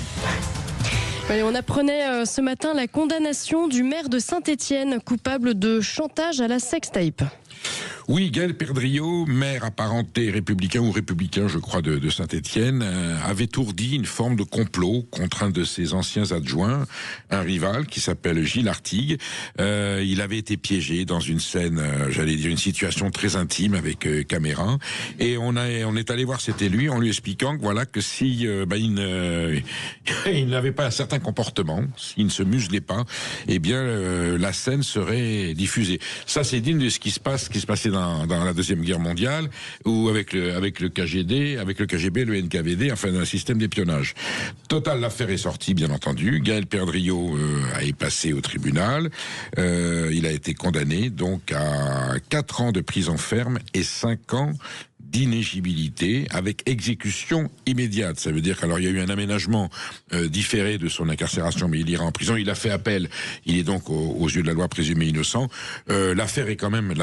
Speaker 6: Et on apprenait ce matin la condamnation du maire de Saint-Étienne, coupable de chantage à la sextape.
Speaker 5: Oui, Gaël Perdriau, maire apparenté républicain ou républicain, je crois, de Saint-Étienne, avait ourdi une forme de complot contre un de ses anciens adjoints, un rival qui s'appelle Gilles Artigue. Il avait été piégé dans une scène, une situation très intime avec caméra. Et on est allé voir cet élu en lui expliquant que voilà que si il n'avait pas un certain comportement, s'il ne se muselait pas, eh bien la scène serait diffusée. Ça, c'est digne de ce qui se passait dans la Deuxième Guerre mondiale, ou avec le KGB, le NKVD, enfin un système d'espionnage. Total, l'affaire est sortie, bien entendu. Gaël Perdriau est passé au tribunal. Il a été condamné donc à 4 ans de prison ferme et 5 ans d'inéligibilité avec exécution immédiate. Ça veut dire qu'il y a eu un aménagement différé de son incarcération, mais il ira en prison. Il a fait appel. Il est donc aux yeux de la loi présumé innocent. L'affaire est quand même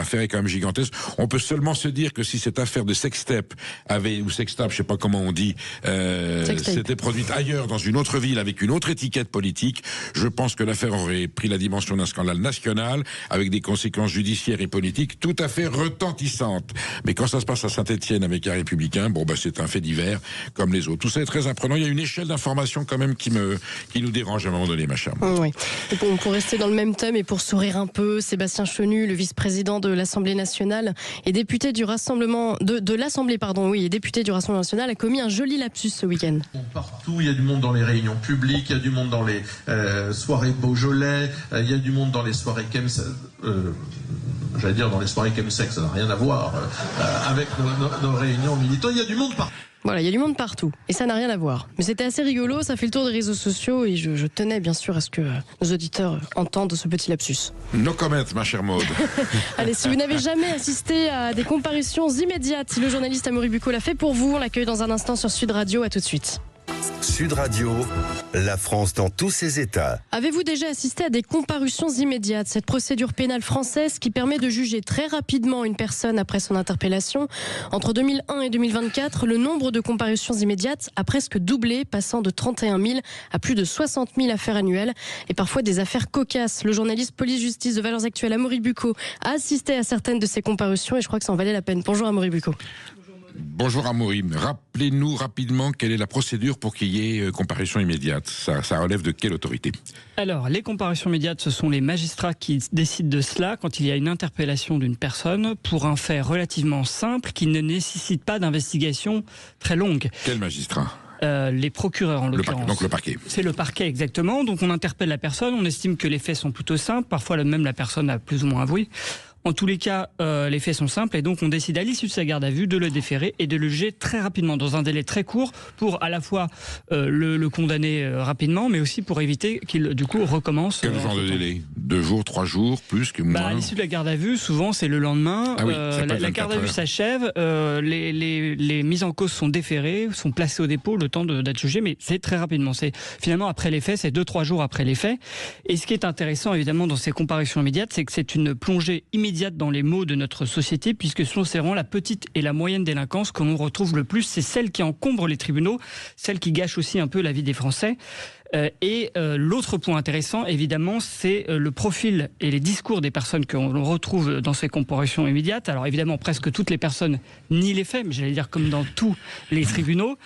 Speaker 5: gigantesque. On peut seulement se dire que si cette affaire de sextape ou sextape, je sais pas comment on dit, s'était produite ailleurs, dans une autre ville, avec une autre étiquette politique, je pense que l'affaire aurait pris la dimension d'un scandale national, avec des conséquences judiciaires et politiques tout à fait retentissantes. Mais quand ça se passe à Saint-Étienne avec un républicain, c'est un fait divers comme les autres. Tout ça est très imprenant. Il y a une échelle d'information quand même qui nous dérange à un moment donné, ma chère.
Speaker 6: Oui. Et pour rester dans le même thème et pour sourire un peu, Sébastien Chenu, le vice-président de l'Assemblée nationale et député du Rassemblement de l'Assemblée, et député du Rassemblement national, a commis un joli lapsus ce week-end.
Speaker 8: Partout, il y a du monde dans les réunions publiques, il y a du monde dans les soirées Beaujolais, il y a du monde dans les soirées dans les soirées chemsex, ça n'a rien à voir avec nos réunions militants, il y a du monde partout.
Speaker 6: Voilà, il y a du monde partout, et ça n'a rien à voir. Mais c'était assez rigolo, ça fait le tour des réseaux sociaux, et je tenais bien sûr à ce que nos auditeurs entendent ce petit lapsus.
Speaker 5: No comment, ma chère Maud.
Speaker 6: Allez, si vous n'avez jamais assisté à des comparutions immédiates, le journaliste Amaury Bucco l'a fait pour vous, on l'accueille dans un instant sur Sud Radio, à tout de suite.
Speaker 1: Sud Radio, la France dans tous ses états.
Speaker 6: Avez-vous déjà assisté à des comparutions immédiates, cette procédure pénale française qui permet de juger très rapidement une personne après son interpellation? Entre 2001 et 2024, le nombre de comparutions immédiates a presque doublé, passant de 31 000 à plus de 60 000 affaires annuelles, et parfois des affaires cocasses. Le journaliste police-justice de Valeurs Actuelles, Amaury Bucco, a assisté à certaines de ces comparutions, et je crois que ça en valait la peine. Bonjour Amaury Bucco.
Speaker 5: Bonjour Amaury, rappelez-nous rapidement quelle est la procédure pour qu'il y ait comparution immédiate. Ça relève de quelle autorité?
Speaker 9: Alors, les comparutions immédiates, ce sont les magistrats qui décident de cela quand il y a une interpellation d'une personne pour un fait relativement simple qui ne nécessite pas d'investigation très longue.
Speaker 5: Quel magistrat?
Speaker 9: Les procureurs en l'occurrence.
Speaker 5: Donc le parquet.
Speaker 9: C'est le parquet exactement, donc on interpelle la personne, on estime que les faits sont plutôt simples, parfois même la personne a plus ou moins avoué. En tous les cas, les faits sont simples et donc on décide à l'issue de sa garde à vue de le déférer et de le juger très rapidement, dans un délai très court, pour à la fois le condamner rapidement, mais aussi pour éviter qu'il du coup recommence.
Speaker 5: Quel genre de délai? 2 jours, 3 jours, plus que moins?
Speaker 9: À l'issue de la garde à vue, souvent c'est le lendemain.
Speaker 5: Ah oui,
Speaker 9: la garde à vue s'achève, les mises en cause sont déférées, sont placées au dépôt le temps d'être jugées, mais c'est très rapidement. C'est finalement après les faits, c'est 2-3 jours après les faits. Et ce qui est intéressant évidemment dans ces comparutions immédiates, c'est que c'est une plongée immédiate dans les maux de notre société, puisque c'est vraiment la petite et la moyenne délinquance que l'on retrouve le plus. C'est celle qui encombre les tribunaux, celle qui gâche aussi un peu la vie des Français. L'autre point intéressant, évidemment, c'est le profil et les discours des personnes que l'on retrouve dans ces comparutions immédiates. Alors évidemment, presque toutes les personnes nient les faits, mais j'allais dire comme dans tous les tribunaux.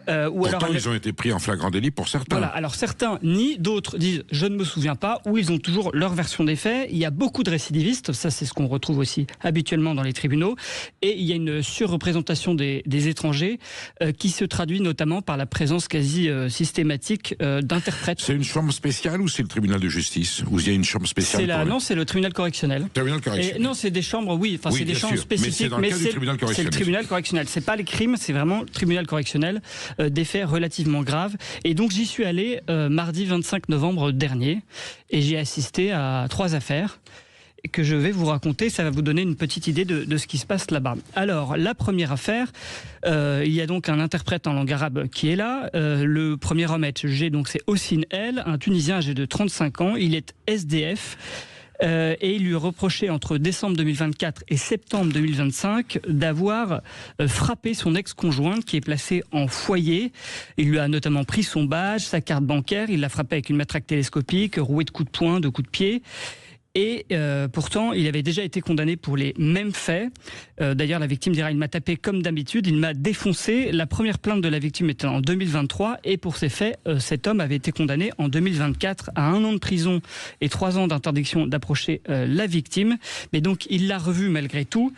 Speaker 5: Pourtant, ils ont été pris en flagrant délit pour certains.
Speaker 9: Voilà, alors certains nient, d'autres disent « je ne me souviens pas » ou ils ont toujours leur version des faits. Il y a beaucoup de récidivistes, ça c'est ce qu'on retrouve aussi habituellement dans les tribunaux. Et il y a une surreprésentation des étrangers qui se traduit notamment par la présence quasi systématique d'interprètes.
Speaker 5: C'est une chambre spéciale ou c'est le tribunal de justice? Ou il y a une chambre spéciale?
Speaker 9: Non, c'est le tribunal correctionnel.
Speaker 5: Tribunal correctionnel.
Speaker 9: Non, c'est des chambres, oui, c'est des chambres spécifiques,
Speaker 5: mais c'est le tribunal correctionnel.
Speaker 9: C'est le tribunal correctionnel. C'est pas les crimes, c'est vraiment le tribunal correctionnel. des faits relativement graves. Et donc j'y suis allé mardi 25 novembre dernier et j'ai assisté à 3 affaires que je vais vous raconter. Ça va vous donner une petite idée de ce qui se passe là-bas. Alors, la première affaire, il y a donc un interprète en langue arabe qui est là. Le premier homme à être jugé, donc, c'est Hossein El, un Tunisien âgé de 35 ans. Il est SDF. Et il lui reprochait entre décembre 2024 et septembre 2025 d'avoir frappé son ex-conjointe qui est placée en foyer. Il lui a notamment pris son badge, sa carte bancaire, il l'a frappé avec une matraque télescopique, roué de coups de poing, de coups de pied. Et pourtant, il avait déjà été condamné pour les mêmes faits. D'ailleurs, la victime dira, il m'a tapé comme d'habitude, il m'a défoncé. La première plainte de la victime était en 2023 et pour ces faits, cet homme avait été condamné en 2024 à 1 an de prison et 3 ans d'interdiction d'approcher la victime. Mais donc, il l'a revu malgré tout.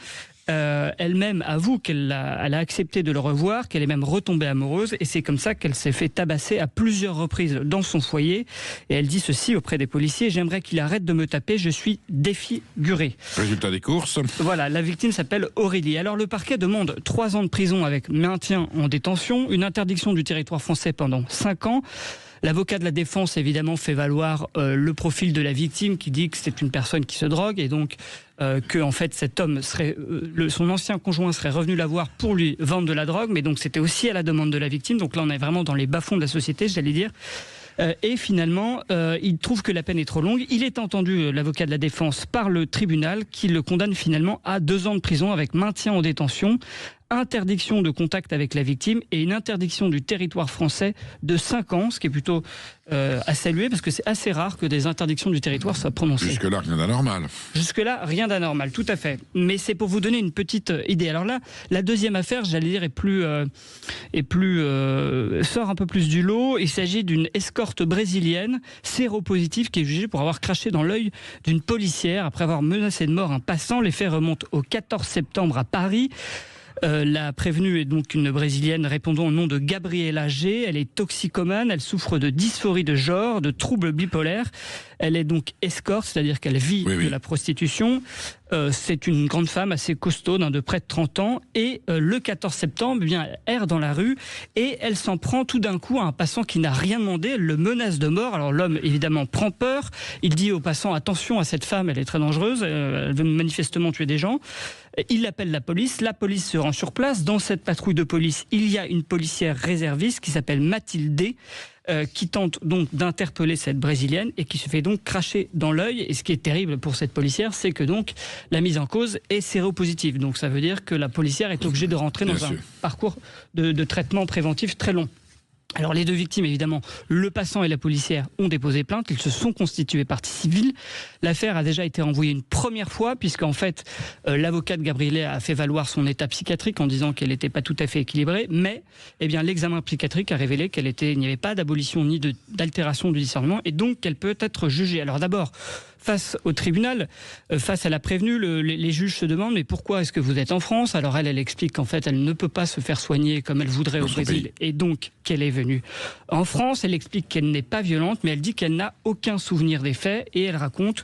Speaker 9: Elle-même avoue qu'elle a accepté de le revoir, qu'elle est même retombée amoureuse et c'est comme ça qu'elle s'est fait tabasser à plusieurs reprises dans son foyer et elle dit ceci auprès des policiers: j'aimerais qu'il arrête de me taper, je suis défigurée.
Speaker 5: Résultat des courses.
Speaker 9: Voilà, la victime s'appelle Aurélie. Alors le parquet demande 3 ans de prison avec maintien en détention, une interdiction du territoire français pendant 5 ans. L'avocat de la défense, évidemment, fait valoir le profil de la victime qui dit que c'est une personne qui se drogue et donc que en fait cet homme serait son ancien conjoint serait revenu la voir pour lui vendre de la drogue, mais donc c'était aussi à la demande de la victime. Donc là, on est vraiment dans les bas-fonds de la société, j'allais dire. Et finalement, il trouve que la peine est trop longue. Il est entendu, l'avocat de la défense, par le tribunal qui le condamne finalement à 2 ans de prison avec maintien en détention, interdiction de contact avec la victime et une interdiction du territoire français de 5 ans, ce qui est plutôt à saluer parce que c'est assez rare que des interdictions du territoire soient prononcées.
Speaker 5: Jusque-là, rien d'anormal.
Speaker 9: Jusque-là, rien d'anormal, tout à fait. Mais c'est pour vous donner une petite idée. Alors là, la deuxième affaire, j'allais dire, sort un peu plus du lot. Il s'agit d'une escorte brésilienne séropositive qui est jugée pour avoir craché dans l'œil d'une policière après avoir menacé de mort un passant. Les faits remontent au 14 septembre à Paris. La prévenue est donc une Brésilienne répondant au nom de Gabriela G. Elle est toxicomane, elle souffre de dysphorie de genre, de troubles bipolaires. Elle est donc escorte, c'est-à-dire qu'elle vit de la prostitution. C'est une grande femme assez costaud, de près de 30 ans. Et le 14 septembre, elle erre dans la rue et elle s'en prend tout d'un coup à un passant qui n'a rien demandé. Elle le menace de mort. Alors l'homme, évidemment, prend peur. Il dit au passant: attention à cette femme, elle est très dangereuse. Elle veut manifestement tuer des gens. Il appelle la police se rend sur place. Dans cette patrouille de police, il y a une policière réserviste qui s'appelle Mathilde D, qui tente donc d'interpeller cette Brésilienne et qui se fait donc cracher dans l'œil. Et ce qui est terrible pour cette policière, c'est que donc la mise en cause est séropositive. Donc ça veut dire que la policière est obligée de rentrer dans un parcours de traitement préventif très long. Alors les 2 victimes, évidemment, le passant et la policière ont déposé plainte, ils se sont constitués partie civile. L'affaire a déjà été renvoyée une première fois puisqu'en fait l'avocat de Gabriela a fait valoir son état psychiatrique en disant qu'elle n'était pas tout à fait équilibrée, mais l'examen psychiatrique a révélé qu'il n'y avait pas d'abolition ni d'altération du discernement et donc qu'elle peut être jugée. Alors d'abord, face au tribunal, face à la prévenue, les juges se demandent: mais pourquoi est-ce que vous êtes en France? Alors elle explique qu'en fait elle ne peut pas se faire soigner comme elle voudrait au Brésil et donc qu'elle est venue en France. Elle explique qu'elle n'est pas violente, mais elle dit qu'elle n'a aucun souvenir des faits et elle raconte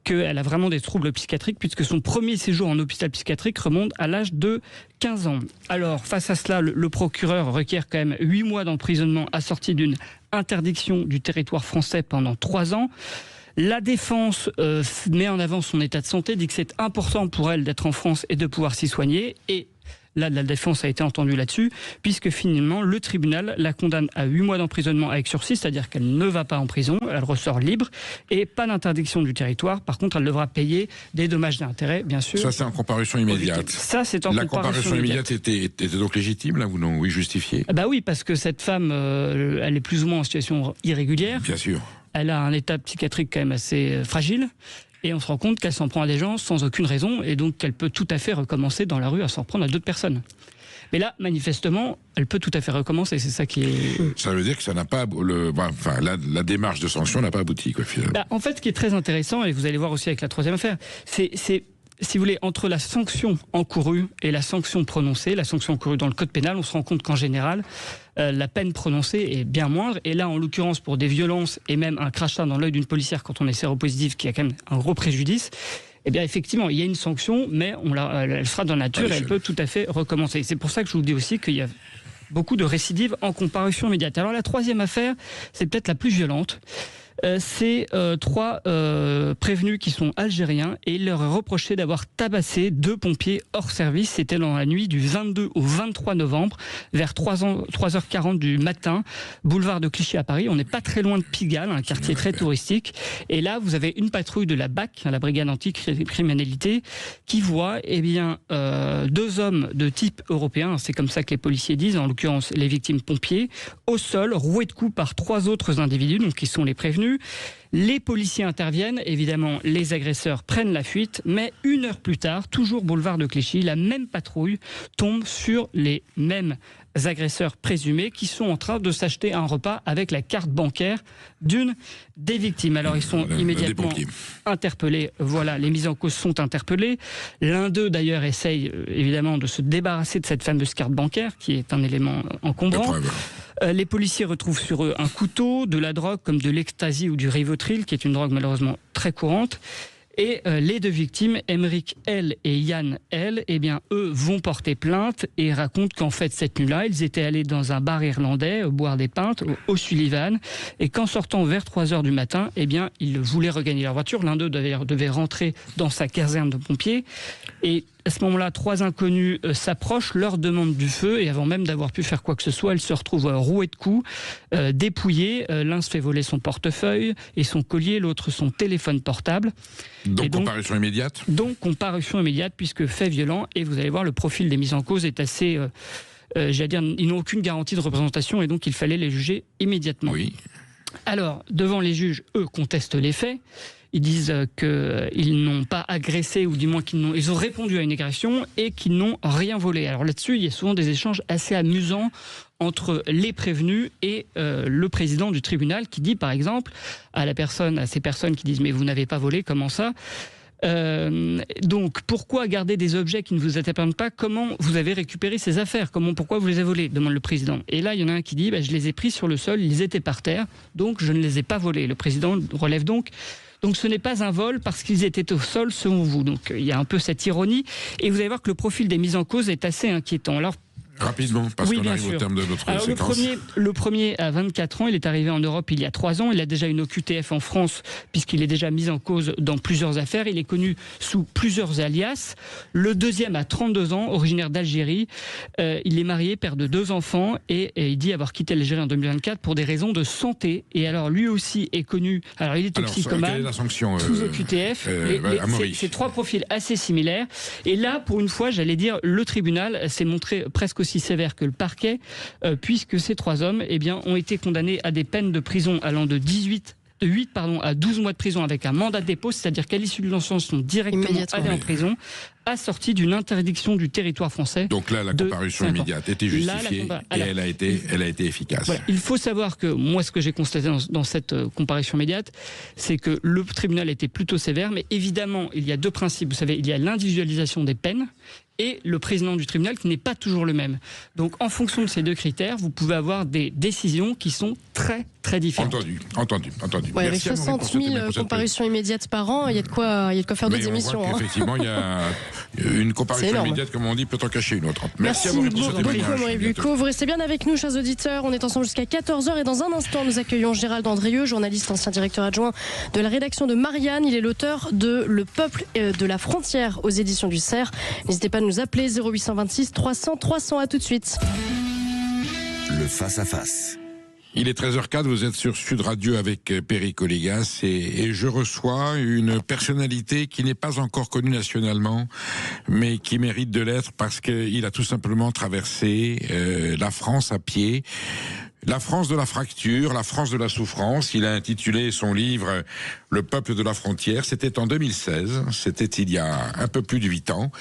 Speaker 9: qu'elle a vraiment des troubles psychiatriques puisque son premier séjour en hôpital psychiatrique remonte à l'âge de 15 ans. Alors face à cela, le procureur requiert quand même 8 mois d'emprisonnement assorti d'une interdiction du territoire français pendant 3 ans. La défense met en avant son état de santé, dit que c'est important pour elle d'être en France et de pouvoir s'y soigner. Et là, la défense a été entendue là-dessus, puisque finalement, le tribunal la condamne à 8 mois d'emprisonnement avec sursis, c'est-à-dire qu'elle ne va pas en prison, elle ressort libre, et pas d'interdiction du territoire. Par contre, elle devra payer des dommages et intérêts, bien sûr.
Speaker 5: Ça, c'est en comparution immédiate.
Speaker 9: Ça, c'est en
Speaker 5: La comparution immédiate était donc légitime, là, ou non? Oui, justifiée.
Speaker 9: Bah oui, parce que cette femme, elle est plus ou moins en situation irrégulière.
Speaker 5: Bien sûr.
Speaker 9: Elle a un état psychiatrique quand même assez fragile. Et on se rend compte qu'elle s'en prend à des gens sans aucune raison et donc qu'elle peut tout à fait recommencer dans la rue à s'en prendre à d'autres personnes. Mais là, manifestement, elle peut tout à fait recommencer, c'est ça qui est...
Speaker 5: Ça veut dire que ça n'a pas... la démarche de sanction n'a pas abouti, quoi, finalement.
Speaker 9: En fait, ce qui est très intéressant, et vous allez voir aussi avec la 3e affaire, c'est si vous voulez, entre la sanction encourue et la sanction prononcée, la sanction encourue dans le code pénal, on se rend compte qu'en général, la peine prononcée est bien moindre. Et là, en l'occurrence, pour des violences et même un crachat dans l'œil d'une policière quand on est séropositif, qui a quand même un gros préjudice, eh bien, effectivement, il y a une sanction, mais elle sera dans la nature et elle peut tout à fait recommencer. C'est pour ça que je vous dis aussi qu'il y a beaucoup de récidives en comparution immédiate. Alors la troisième affaire, c'est peut-être la plus violente. C'est 3 prévenus qui sont algériens et il leur est reproché d'avoir tabassé 2 pompiers hors service. C'était dans la nuit du 22 au 23 novembre, vers 3h40 du matin, boulevard de Clichy à Paris. On n'est pas très loin de Pigalle, un quartier très touristique. Et là, vous avez une patrouille de la BAC, la Brigade Anti-Criminalité, qui voit 2 hommes de type européen, c'est comme ça que les policiers disent, en l'occurrence les victimes pompiers, au sol, roués de coups par 3 autres individus, donc qui sont les prévenus. Les policiers interviennent, évidemment les agresseurs prennent la fuite, mais 1 heure plus tard, toujours boulevard de Clichy, la même patrouille tombe sur les mêmes agresseurs présumés qui sont en train de s'acheter un repas avec la carte bancaire d'une des victimes. Alors ils sont immédiatement interpellés. Voilà, les mises en cause sont interpellés. L'un d'eux d'ailleurs essaye évidemment de se débarrasser de cette fameuse carte bancaire qui est un élément encombrant. Les policiers retrouvent sur eux un couteau, de la drogue comme de l'ecstasy ou du Rivotril, qui est une drogue malheureusement très courante. Et les 2 victimes, Emeric L et Yann L, eh bien, eux vont porter plainte et racontent qu'en fait, cette nuit-là, ils étaient allés dans un bar irlandais boire des pintes au Sullivan et qu'en sortant vers 3h du matin, eh bien, ils voulaient regagner leur voiture. L'un d'eux devait rentrer dans sa caserne de pompiers et à ce moment-là, 3 inconnus s'approchent, leur demandent du feu et avant même d'avoir pu faire quoi que ce soit, ils se retrouvent roués de coups, dépouillés. L'un se fait voler son portefeuille et son collier, l'autre son téléphone portable.
Speaker 5: Donc comparution immédiate ? Donc
Speaker 9: comparution immédiate puisque fait violent et vous allez voir le profil des mises en cause est assez... j'allais dire, ils n'ont aucune garantie de représentation et donc il fallait les juger immédiatement.
Speaker 5: Oui.
Speaker 9: Alors, devant les juges, eux contestent les faits. Ils disent qu'ils n'ont pas agressé, ou du moins ils ont répondu à une agression et qu'ils n'ont rien volé. Alors là-dessus, il y a souvent des échanges assez amusants entre les prévenus et le président du tribunal qui dit, par exemple, à ces personnes qui disent « mais vous n'avez pas volé, comment ça ?» donc, pourquoi garder des objets qui ne vous appartiennent pas ? Comment vous avez récupéré ces affaires ? Pourquoi vous les avez volés ? Demande le président. Et là, il y en a un qui dit je les ai pris sur le sol, ils étaient par terre, donc je ne les ai pas volés. Le président relève donc ce n'est pas un vol parce qu'ils étaient au sol selon vous. Donc il y a un peu cette ironie. Et vous allez voir que le profil des mises en cause est assez inquiétant. Alors,
Speaker 5: rapidement, parce qu'on arrive au terme de notre séquence.
Speaker 9: Le premier a 24 ans, il est arrivé en Europe il y a 3 ans, il a déjà une OQTF en France puisqu'il est déjà mis en cause dans plusieurs affaires, il est connu sous plusieurs alias. Le deuxième a 32 ans, originaire d'Algérie, il est marié, père de 2 enfants et il dit avoir quitté l'Algérie en 2024 pour des raisons de santé. Et alors lui aussi est connu, alors il est toxicomane,
Speaker 5: quelle est la sanction,
Speaker 9: sous OQTF, c'est 3 profils assez similaires. Et là, pour une fois, j'allais dire, le tribunal s'est montré presque aussi sévère que le parquet, puisque ces 3 hommes ont été condamnés à des peines de prison allant de 8 à 12 mois de prison avec un mandat de dépôt, c'est-à-dire qu'à l'issue de l'ensemble sont directement allés en prison, assortie d'une interdiction du territoire français.
Speaker 5: Donc là, la comparution immédiate était justifiée et elle a été efficace.
Speaker 9: Voilà. Il faut savoir que moi, ce que j'ai constaté dans cette comparution immédiate, c'est que le tribunal était plutôt sévère, mais évidemment, il y a 2 principes. Vous savez, il y a l'individualisation des peines et le président du tribunal qui n'est pas toujours le même. Donc, en fonction de ces 2 critères, vous pouvez avoir des décisions qui sont très, très différentes.
Speaker 5: Entendu.
Speaker 6: Ouais, avec 60 000 comparutions immédiates par an, il y a de quoi faire d'autres émissions.
Speaker 5: Effectivement, il y a une comparution immédiate, comme on dit, peut en cacher une autre.
Speaker 6: Merci beaucoup, Amaury Bucco. Vous restez bien avec nous, chers auditeurs. On est ensemble jusqu'à 14h et dans un instant, nous accueillons Gérald Andrieux, journaliste, ancien directeur adjoint de la rédaction de Marianne. Il est l'auteur de Le peuple de la frontière aux éditions du Cerf. N'hésitez pas à nous appeler 0826 300 300. À tout de suite.
Speaker 1: Le face-à-face.
Speaker 5: Il est 13h04, vous êtes sur Sud Radio avec Perry Colligas et je reçois une personnalité qui n'est pas encore connue nationalement, mais qui mérite de l'être parce qu'il a tout simplement traversé la France à pied. La France de la fracture, la France de la souffrance. Il a intitulé son livre « Le peuple de la frontière ». C'était en 2016, c'était il y a un peu plus de 8 ans.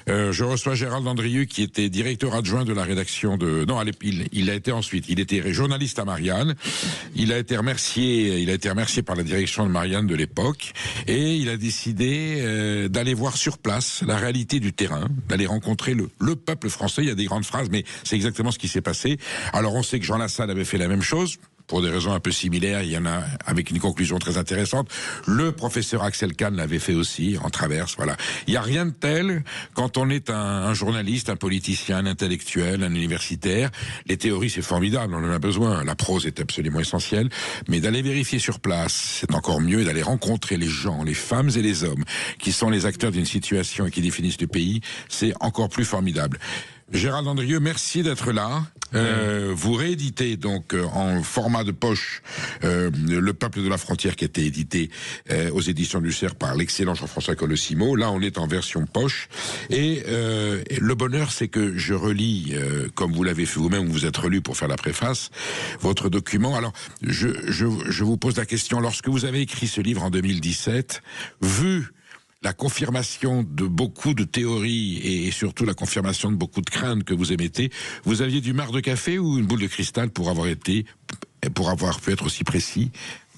Speaker 5: Je reçois Gérald Andrieux qui était directeur adjoint de la rédaction de... Non, il a été ensuite, il était journaliste à Marianne. Il a été remercié par la direction de Marianne de l'époque et il a décidé d'aller voir sur place la réalité du terrain, d'aller rencontrer le peuple français. Il y a des grandes phrases, mais c'est exactement ce qui s'est passé. Alors on sait que Jean Lassalle avait fait la même chose. pour des raisons un peu similaires. Il y en a avec une conclusion très intéressante. Le professeur Axel Kahn l'avait fait aussi, en traverse, voilà. Il n'y a rien de tel quand on est un journaliste, un politicien, un intellectuel, un universitaire. Les théories, c'est formidable, on en a besoin. La prose est absolument essentielle. Mais d'aller vérifier sur place, c'est encore mieux, et d'aller rencontrer les gens, les femmes et les hommes, qui sont les acteurs d'une situation et qui définissent le pays, c'est encore plus formidable. Gérald Andrieux, merci d'être là. Vous rééditez donc en format de poche Le Peuple de la Frontière, qui a été édité aux éditions du Cerf par l'excellent Jean-François Colosimo. Là, on est en version poche. Et le bonheur, c'est que je relis, comme vous l'avez fait vous-même, vous êtes relu pour faire la préface, votre document. Alors, je vous pose la question, lorsque vous avez écrit ce livre en 2017, vu la confirmation de beaucoup de théories et surtout la confirmation de beaucoup de craintes que vous émettez, vous aviez du marc de café ou une boule de cristal pour avoir pu être aussi précis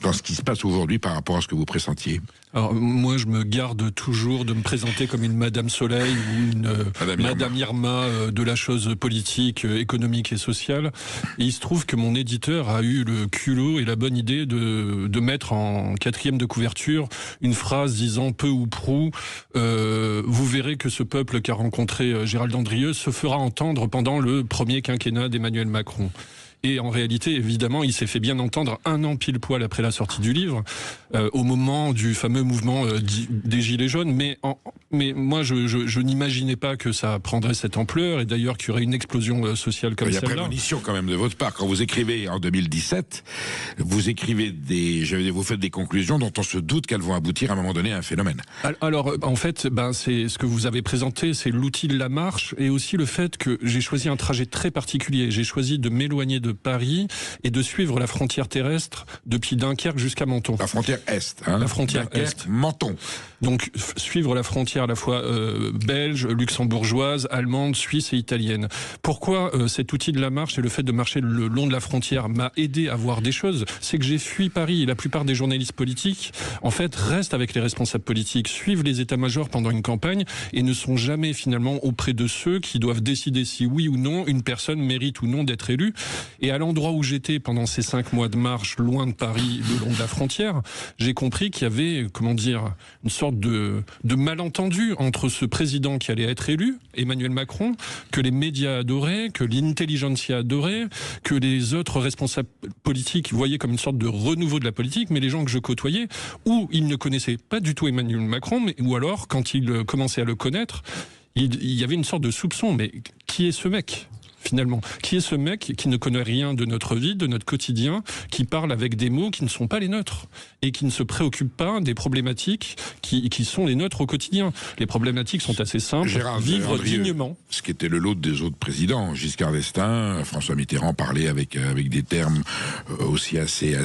Speaker 5: dans ce qui se passe aujourd'hui par rapport à ce que vous pressentiez?
Speaker 10: Alors moi, je me garde toujours de me présenter comme une Madame Soleil ou une Madame Irma de la chose politique, économique et sociale. Et il se trouve que mon éditeur a eu le culot et la bonne idée de mettre en 4e de couverture une phrase disant peu ou prou, vous verrez que ce peuple qu'a rencontré Gérald Andrieux se fera entendre pendant le premier quinquennat d'Emmanuel Macron. Et en réalité, évidemment, il s'est fait bien entendre 1 an pile poil après la sortie du livre, au moment du fameux mouvement des Gilets jaunes. Mais moi, je n'imaginais pas que ça prendrait cette ampleur, et d'ailleurs qu'il y aurait une explosion sociale comme celle-là.
Speaker 5: Il y a prémonition quand même de votre part. Quand vous écrivez en 2017, vous faites des conclusions dont on se doute qu'elles vont aboutir à un moment donné à un phénomène.
Speaker 10: Alors, en fait, c'est ce que vous avez présenté, c'est l'outil de la marche, et aussi le fait que j'ai choisi un trajet très particulier. J'ai choisi de m'éloigner de Paris et de suivre la frontière terrestre depuis Dunkerque jusqu'à Menton.
Speaker 5: La frontière Est, hein.
Speaker 10: La frontière
Speaker 5: Dunkerque,
Speaker 10: Est.
Speaker 5: Menton.
Speaker 10: Donc, suivre la frontière à la fois belge, luxembourgeoise, allemande, suisse et italienne. Pourquoi cet outil de la marche et le fait de marcher le long de la frontière m'a aidé à voir des choses? C'est que j'ai fui Paris, et la plupart des journalistes politiques, en fait, restent avec les responsables politiques, suivent les états-majors pendant une campagne et ne sont jamais finalement auprès de ceux qui doivent décider si oui ou non une personne mérite ou non d'être élue. Et à l'endroit où j'étais pendant ces 5 mois de marche, loin de Paris, le long de la frontière, j'ai compris qu'il y avait, une sorte de malentendu entre ce président qui allait être élu, Emmanuel Macron, que les médias adoraient, que l'intelligentsia adorait, que les autres responsables politiques voyaient comme une sorte de renouveau de la politique, mais les gens que je côtoyais, ou ils ne connaissaient pas du tout Emmanuel Macron, ou alors, quand ils commençaient à le connaître, il y avait une sorte de soupçon. Mais qui est ce mec ? Finalement, qui est ce mec qui ne connaît rien de notre vie, de notre quotidien, qui parle avec des mots qui ne sont pas les nôtres et qui ne se préoccupe pas des problématiques qui sont les nôtres au quotidien. Les problématiques sont assez simples. Vivre dignement.
Speaker 5: Ce qui était le lot des autres présidents, Giscard d'Estaing, François Mitterrand parlait avec des termes aussi assez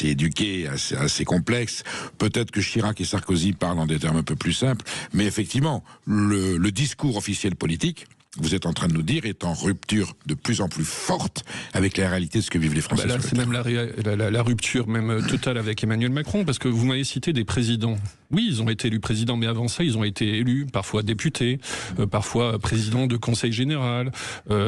Speaker 5: éduqués, assez complexes. Peut-être que Chirac et Sarkozy parlent en des termes un peu plus simples, mais effectivement, le discours officiel politique, vous êtes en train de nous dire, est en rupture de plus en plus forte avec la réalité de ce que vivent les Français.
Speaker 10: Là, c'est même la rupture même totale avec Emmanuel Macron, parce que vous m'avez cité des présidents. Oui, ils ont été élus présidents, mais avant ça, ils ont été élus, parfois députés, parfois présidents de conseil général,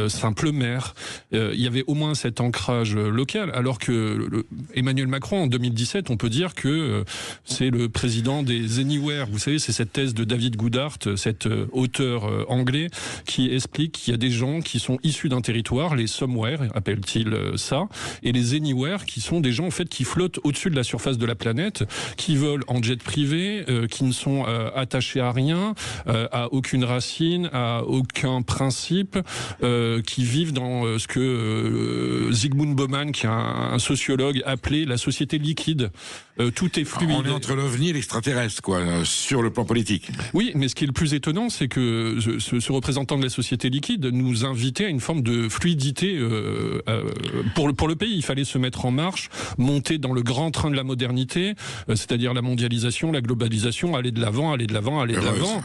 Speaker 10: simple maire. Il y avait au moins cet ancrage local, alors que Emmanuel Macron, en 2017, on peut dire que c'est le président des Anywhere. Vous savez, c'est cette thèse de David Goodhart, cet auteur anglais, qui explique qu'il y a des gens qui sont issus d'un territoire, les somewhere, appelle-t-il ça, et les anywhere, qui sont des gens en fait qui flottent au-dessus de la surface de la planète, qui volent en jet privé, qui ne sont attachés à rien, à aucune racine, à aucun principe, qui vivent dans ce que Zygmunt Bauman, qui est un sociologue, appelait la société liquide. Tout est fluide.
Speaker 5: On est entre l'OVNI et l'extraterrestre, quoi, sur le plan politique.
Speaker 10: Oui, mais ce qui est le plus étonnant, c'est que ce représentant de la société liquide nous invitait à une forme de fluidité pour le pays. Il fallait se mettre en marche, monter dans le grand train de la modernité, c'est-à-dire la mondialisation, la globalisation, aller de l'avant, aller de l'avant, aller de l'avant.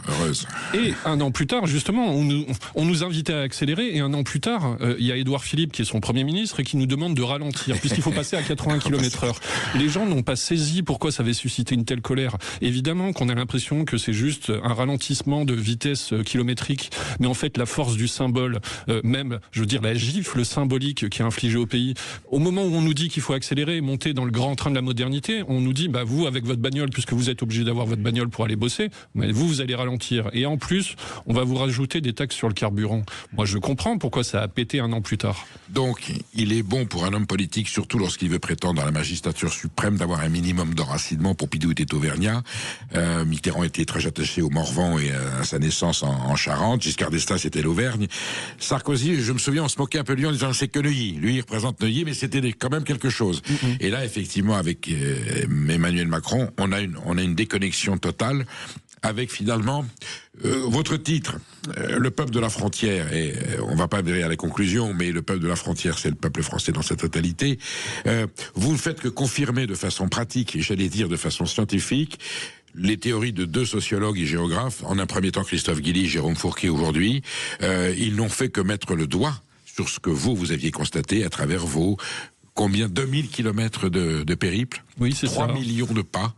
Speaker 10: Et 1 an plus tard, justement, on nous invitait à accélérer, et 1 an plus tard, il y a Édouard Philippe, qui est son Premier ministre, et qui nous demande de ralentir, puisqu'il faut passer à 80 km/h. Les gens n'ont pas saisi pourquoi ça avait suscité une telle colère. Évidemment qu'on a l'impression que c'est juste un ralentissement de vitesse kilométrique, mais en fait, la force du symbole, même, je veux dire, la gifle symbolique qui est infligée au pays. Au moment où on nous dit qu'il faut accélérer et monter dans le grand train de la modernité, on nous dit, vous, avec votre bagnole, puisque vous êtes obligé d'avoir votre bagnole pour aller bosser, mais vous allez ralentir. Et en plus, on va vous rajouter des taxes sur le carburant. Moi, je comprends pourquoi ça a pété 1 an plus tard.
Speaker 5: Donc, il est bon pour un homme politique, surtout lorsqu'il veut prétendre à la magistrature suprême, d'avoir un minimum d'enracinement. Pompidou était auvergnat, Mitterrand était très attaché au Morvan et à sa naissance en Charente, Giscard d'Estaing c'était l'Auvergne, Sarkozy, je me souviens, on se moquait un peu de lui en disant c'est que Neuilly. Lui, il représente Neuilly, mais c'était quand même quelque chose. Et là, effectivement, avec Emmanuel Macron, on a une déconnexion totale avec finalement votre titre, le peuple de la frontière, et on va pas aller à la conclusion, mais le peuple de la frontière, c'est le peuple français dans sa totalité. Vous ne faites que confirmer de façon pratique, et j'allais dire de façon scientifique, les théories de 2 sociologues et géographes, en un premier temps Christophe Guilly, Jérôme Fourquet aujourd'hui. Ils n'ont fait que mettre le doigt sur ce que vous aviez constaté à travers vos 2000 kilomètres de périple,
Speaker 10: oui, c'est
Speaker 5: 3
Speaker 10: ça.
Speaker 5: millions de pas,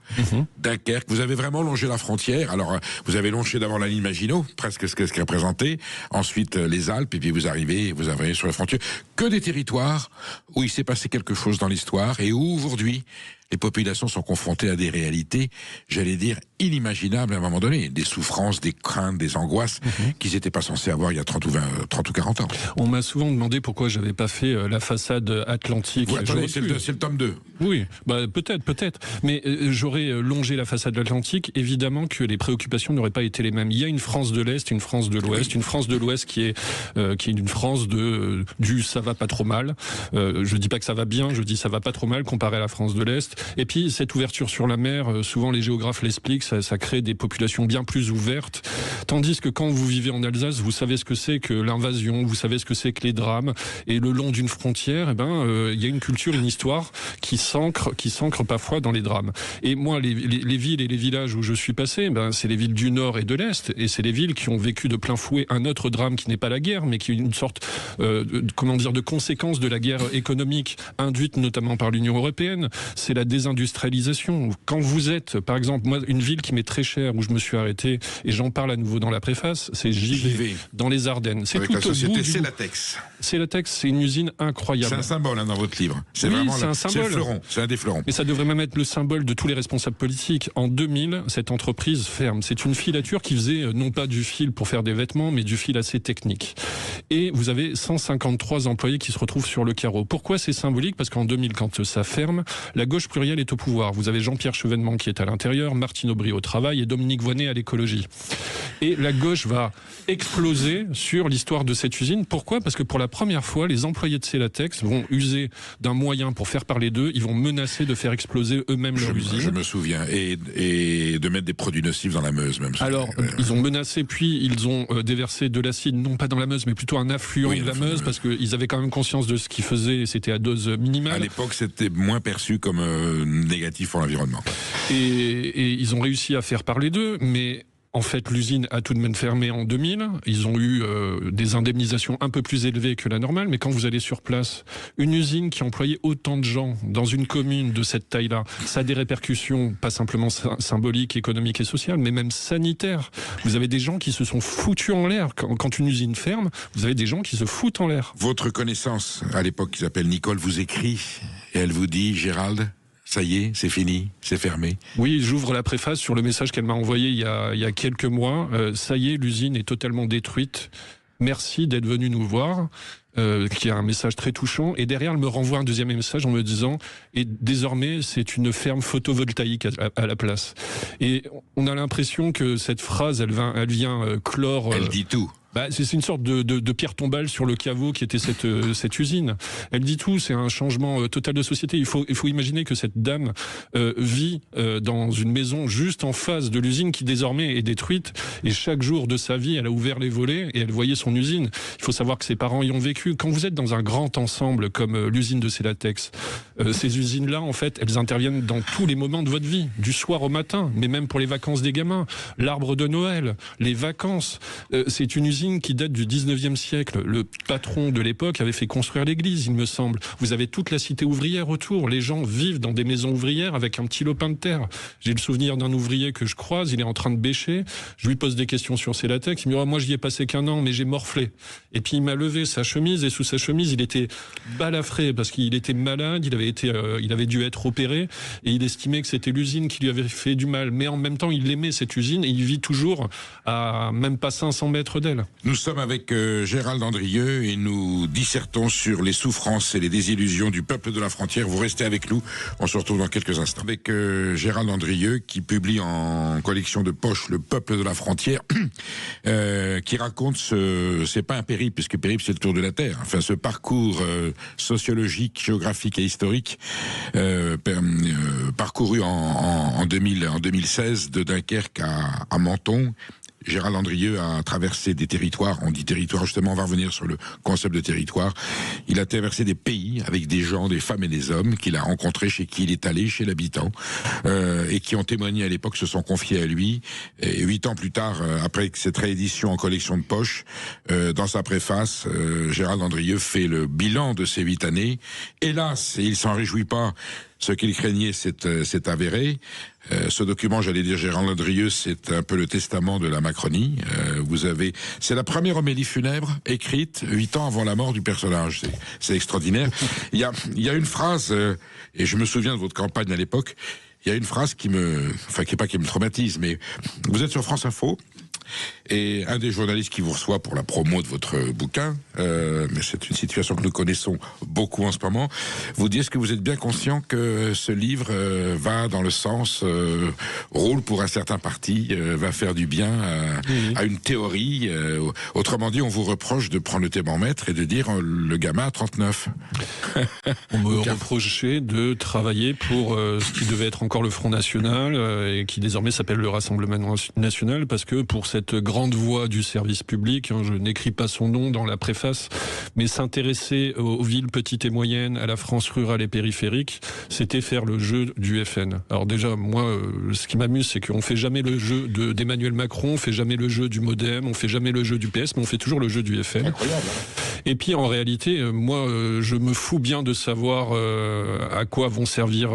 Speaker 5: Dunkerque. Vous avez vraiment longé la frontière. Alors, vous avez longé d'abord la ligne Maginot, presque ce qu'elle représentait, ensuite les Alpes, et puis vous arrivez sur la frontière. Que des territoires où il s'est passé quelque chose dans l'histoire et où aujourd'hui, les populations sont confrontées à des réalités, j'allais dire, inimaginables à un moment donné. Des souffrances, des craintes, des angoisses qu'ils n'étaient pas censés avoir il y a 30 ou 40 ans.
Speaker 10: On m'a souvent demandé pourquoi j'avais pas fait la façade atlantique.
Speaker 5: Attendez, c'est le tome 2.
Speaker 10: Oui, peut-être. Mais j'aurais longé la façade atlantique, évidemment que les préoccupations n'auraient pas été les mêmes. Il y a une France de l'Est, une France de l'Ouest, une France de l'Ouest qui est une France du ça va pas trop mal. Je dis pas que ça va bien, je dis ça va pas trop mal comparé à la France de l'Est. Et puis cette ouverture sur la mer, souvent les géographes l'expliquent, ça crée des populations bien plus ouvertes. Tandis que quand vous vivez en Alsace, vous savez ce que c'est que l'invasion, vous savez ce que c'est que les drames. Et le long d'une frontière, il y a une culture, une histoire qui s'ancre parfois dans les drames. Et moi, les villes et les villages où je suis passé, c'est les villes du Nord et de l'Est. Et c'est les villes qui ont vécu de plein fouet un autre drame qui n'est pas la guerre, mais qui est une sorte de conséquence de la guerre économique induite notamment par l'Union européenne. C'est la désindustrialisation. Quand vous êtes, par exemple, moi, une ville qui m'est très chère, où je me suis arrêté, et j'en parle à nouveau dans la préface, c'est JV, dans les Ardennes. C'est
Speaker 5: avec
Speaker 10: tout
Speaker 5: la société
Speaker 10: au bout
Speaker 5: Celatex.
Speaker 10: Celatex, c'est une usine incroyable.
Speaker 5: C'est un symbole dans votre livre. C'est
Speaker 10: oui,
Speaker 5: vraiment
Speaker 10: c'est un symbole.
Speaker 5: C'est le fleuron, c'est un des fleurons.
Speaker 10: Et ça devrait même être le symbole de tous les responsables politiques. En 2000, cette entreprise ferme. C'est une filature qui faisait non pas du fil pour faire des vêtements, mais du fil assez technique. Et vous avez 153 employés qui se retrouvent sur le carreau. Pourquoi c'est symbolique ? Parce qu'en 2000, quand ça ferme, la gauche plurielle est au pouvoir. Vous avez Jean-Pierre Chevènement qui est à l'intérieur, Martine Aubry au travail et Dominique Voynet à l'écologie. Et la gauche va exploser sur l'histoire de cette usine. Pourquoi ? Parce que pour la première fois, les employés de Celatex vont user d'un moyen pour faire parler d'eux. Ils vont menacer de faire exploser eux-mêmes leur usine.
Speaker 5: Je me souviens. Et de mettre des produits nocifs dans la Meuse, même.
Speaker 10: Alors, ils ont menacé, puis ils ont déversé de l'acide, non pas dans la Meuse, mais plutôt un affluent de la Meuse, parce qu'ils avaient quand même conscience de ce qu'ils faisaient, et c'était à dose minimale.
Speaker 5: À l'époque, c'était moins perçu comme négatif pour l'environnement.
Speaker 10: Et ils ont réussi à faire parler d'eux, mais en fait, l'usine a tout de même fermé en 2000. Ils ont eu des indemnisations un peu plus élevées que la normale, mais quand vous allez sur place, une usine qui employait autant de gens dans une commune de cette taille-là, ça a des répercussions pas simplement symboliques, économiques et sociales, mais même sanitaires. Vous avez des gens qui se sont foutus en l'air. Quand une usine ferme, vous avez des gens qui se foutent en l'air.
Speaker 5: Votre connaissance, à l'époque, qui s'appelle Nicole, vous écrit et elle vous dit, Gérald, ça y est, c'est fini, c'est fermé.
Speaker 10: Oui, j'ouvre la préface sur le message qu'elle m'a envoyé il y a quelques mois. Ça y est, l'usine est totalement détruite. Merci d'être venu nous voir. Qui a un message très touchant. Et derrière, elle me renvoie un deuxième message en me disant « Et désormais, c'est une ferme photovoltaïque à la place. » Et on a l'impression que cette phrase, elle vient clore...
Speaker 5: Elle dit tout.
Speaker 10: C'est une sorte de pierre tombale sur le caveau qui était cette usine. Elle dit tout, c'est un changement total de société. Il faut imaginer que cette dame vit dans une maison juste en face de l'usine qui désormais est détruite, et chaque jour de sa vie, elle a ouvert les volets et elle voyait son usine. Il faut savoir que ses parents y ont vécu. Quand vous êtes dans un grand ensemble comme l'usine de Celatex, ces usines-là, en fait, elles interviennent dans tous les moments de votre vie, du soir au matin, mais même pour les vacances des gamins, l'arbre de Noël, les vacances. C'est une usine usine qui date du 19e siècle. Le patron de l'époque avait fait construire l'église, il me semble. Vous avez toute la cité ouvrière autour. Les gens vivent dans des maisons ouvrières avec un petit lopin de terre. J'ai le souvenir d'un ouvrier que je croise, il est en train de bêcher. Je lui pose des questions sur ses latex. Il me dit, moi j'y ai passé qu'un an, mais j'ai morflé. Et puis il m'a levé sa chemise, et sous sa chemise, il était balafré parce qu'il était malade, il avait dû être opéré, et il estimait que c'était l'usine qui lui avait fait du mal. Mais en même temps, il aimait cette usine, et il vit toujours à même pas 500 mètres d'elle.
Speaker 5: Nous sommes avec Gérald Andrieux et nous dissertons sur les souffrances et les désillusions du peuple de la frontière. Vous restez avec nous, on se retrouve dans quelques instants. Avec Gérald Andrieux qui publie en collection de poche Le peuple de la frontière, qui raconte c'est pas un périple, puisque périple c'est le tour de la Terre, enfin ce parcours sociologique, géographique et historique parcouru en 2016 de Dunkerque à Menton. Gérald Andrieux a traversé des territoires, on dit territoire justement, on va revenir sur le concept de territoire. Il a traversé des pays avec des gens, des femmes et des hommes qu'il a rencontrés, chez qui il est allé, chez l'habitant, et qui ont témoigné à l'époque, se sont confiés à lui. Et 8 ans plus tard, après cette réédition en collection de poche, dans sa préface, Gérald Andrieux fait le bilan de ces 8 années. Hélas, et il s'en réjouit pas, ce qu'il craignait s'est avéré. Ce document, j'allais dire Gérald Andrieux, c'est un peu le testament de la Macronie. C'est la première homélie funèbre écrite 8 ans avant la mort du personnage. C'est extraordinaire. Il y a une phrase, et je me souviens de votre campagne à l'époque, il y a une phrase qui me traumatise, mais vous êtes sur France Info, et un des journalistes qui vous reçoit pour la promo de votre bouquin, mais c'est une situation que nous connaissons beaucoup en ce moment, vous dit, est-ce que vous êtes bien conscient que ce livre va dans le sens, roule pour un certain parti, va faire du bien à une théorie, autrement dit, on vous reproche de prendre le thermomètre et de dire le gamin a 39.
Speaker 10: On me reprochait de travailler pour ce qui devait être encore le Front National, et qui désormais s'appelle le Rassemblement National, parce que pour cette grande voix du service public, je n'écris pas son nom dans la préface, mais s'intéresser aux villes petites et moyennes, à la France rurale et périphérique, c'était faire le jeu du FN. Alors déjà, moi, ce qui m'amuse, c'est qu'on fait jamais le jeu d'Emmanuel Macron, on fait jamais le jeu du MoDem, on fait jamais le jeu du PS, mais on fait toujours le jeu du FN.
Speaker 5: Incroyable.
Speaker 10: Et puis en réalité, moi, je me fous bien de savoir à quoi vont servir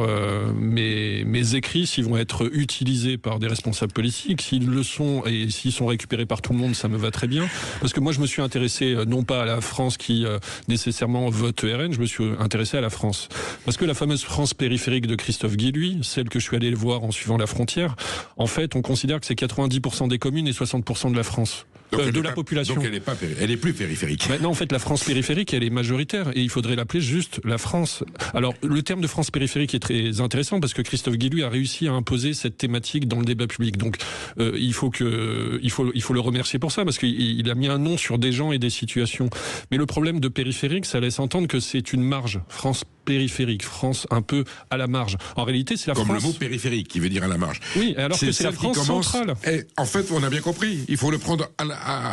Speaker 10: mes écrits, s'ils vont être utilisés par des responsables politiques, s'ils le sont et s'ils sont récupérés par tout le monde, ça me va très bien. Parce que moi, je me suis intéressé non pas à la France qui nécessairement vote RN, je me suis intéressé à la France. Parce que la fameuse France périphérique de Christophe Guilluy, celle que je suis allé voir en suivant la frontière, en fait, on considère que c'est 90% des communes et 60% de la France. De la population.
Speaker 5: Donc elle est plus périphérique.
Speaker 10: Maintenant, en fait, la France périphérique, elle est majoritaire et il faudrait l'appeler juste la France. Alors, le terme de France périphérique est très intéressant parce que Christophe Guilluy a réussi à imposer cette thématique dans le débat public. Donc, il faut le remercier pour ça parce qu'il a mis un nom sur des gens et des situations. Mais le problème de périphérique, ça laisse entendre que c'est une marge. France périphérique, France un peu à la marge. En réalité, c'est la France.
Speaker 5: Comme le mot périphérique qui veut dire à la marge.
Speaker 10: Oui, alors que c'est la France centrale.
Speaker 5: En fait, on a bien compris. Il faut le prendre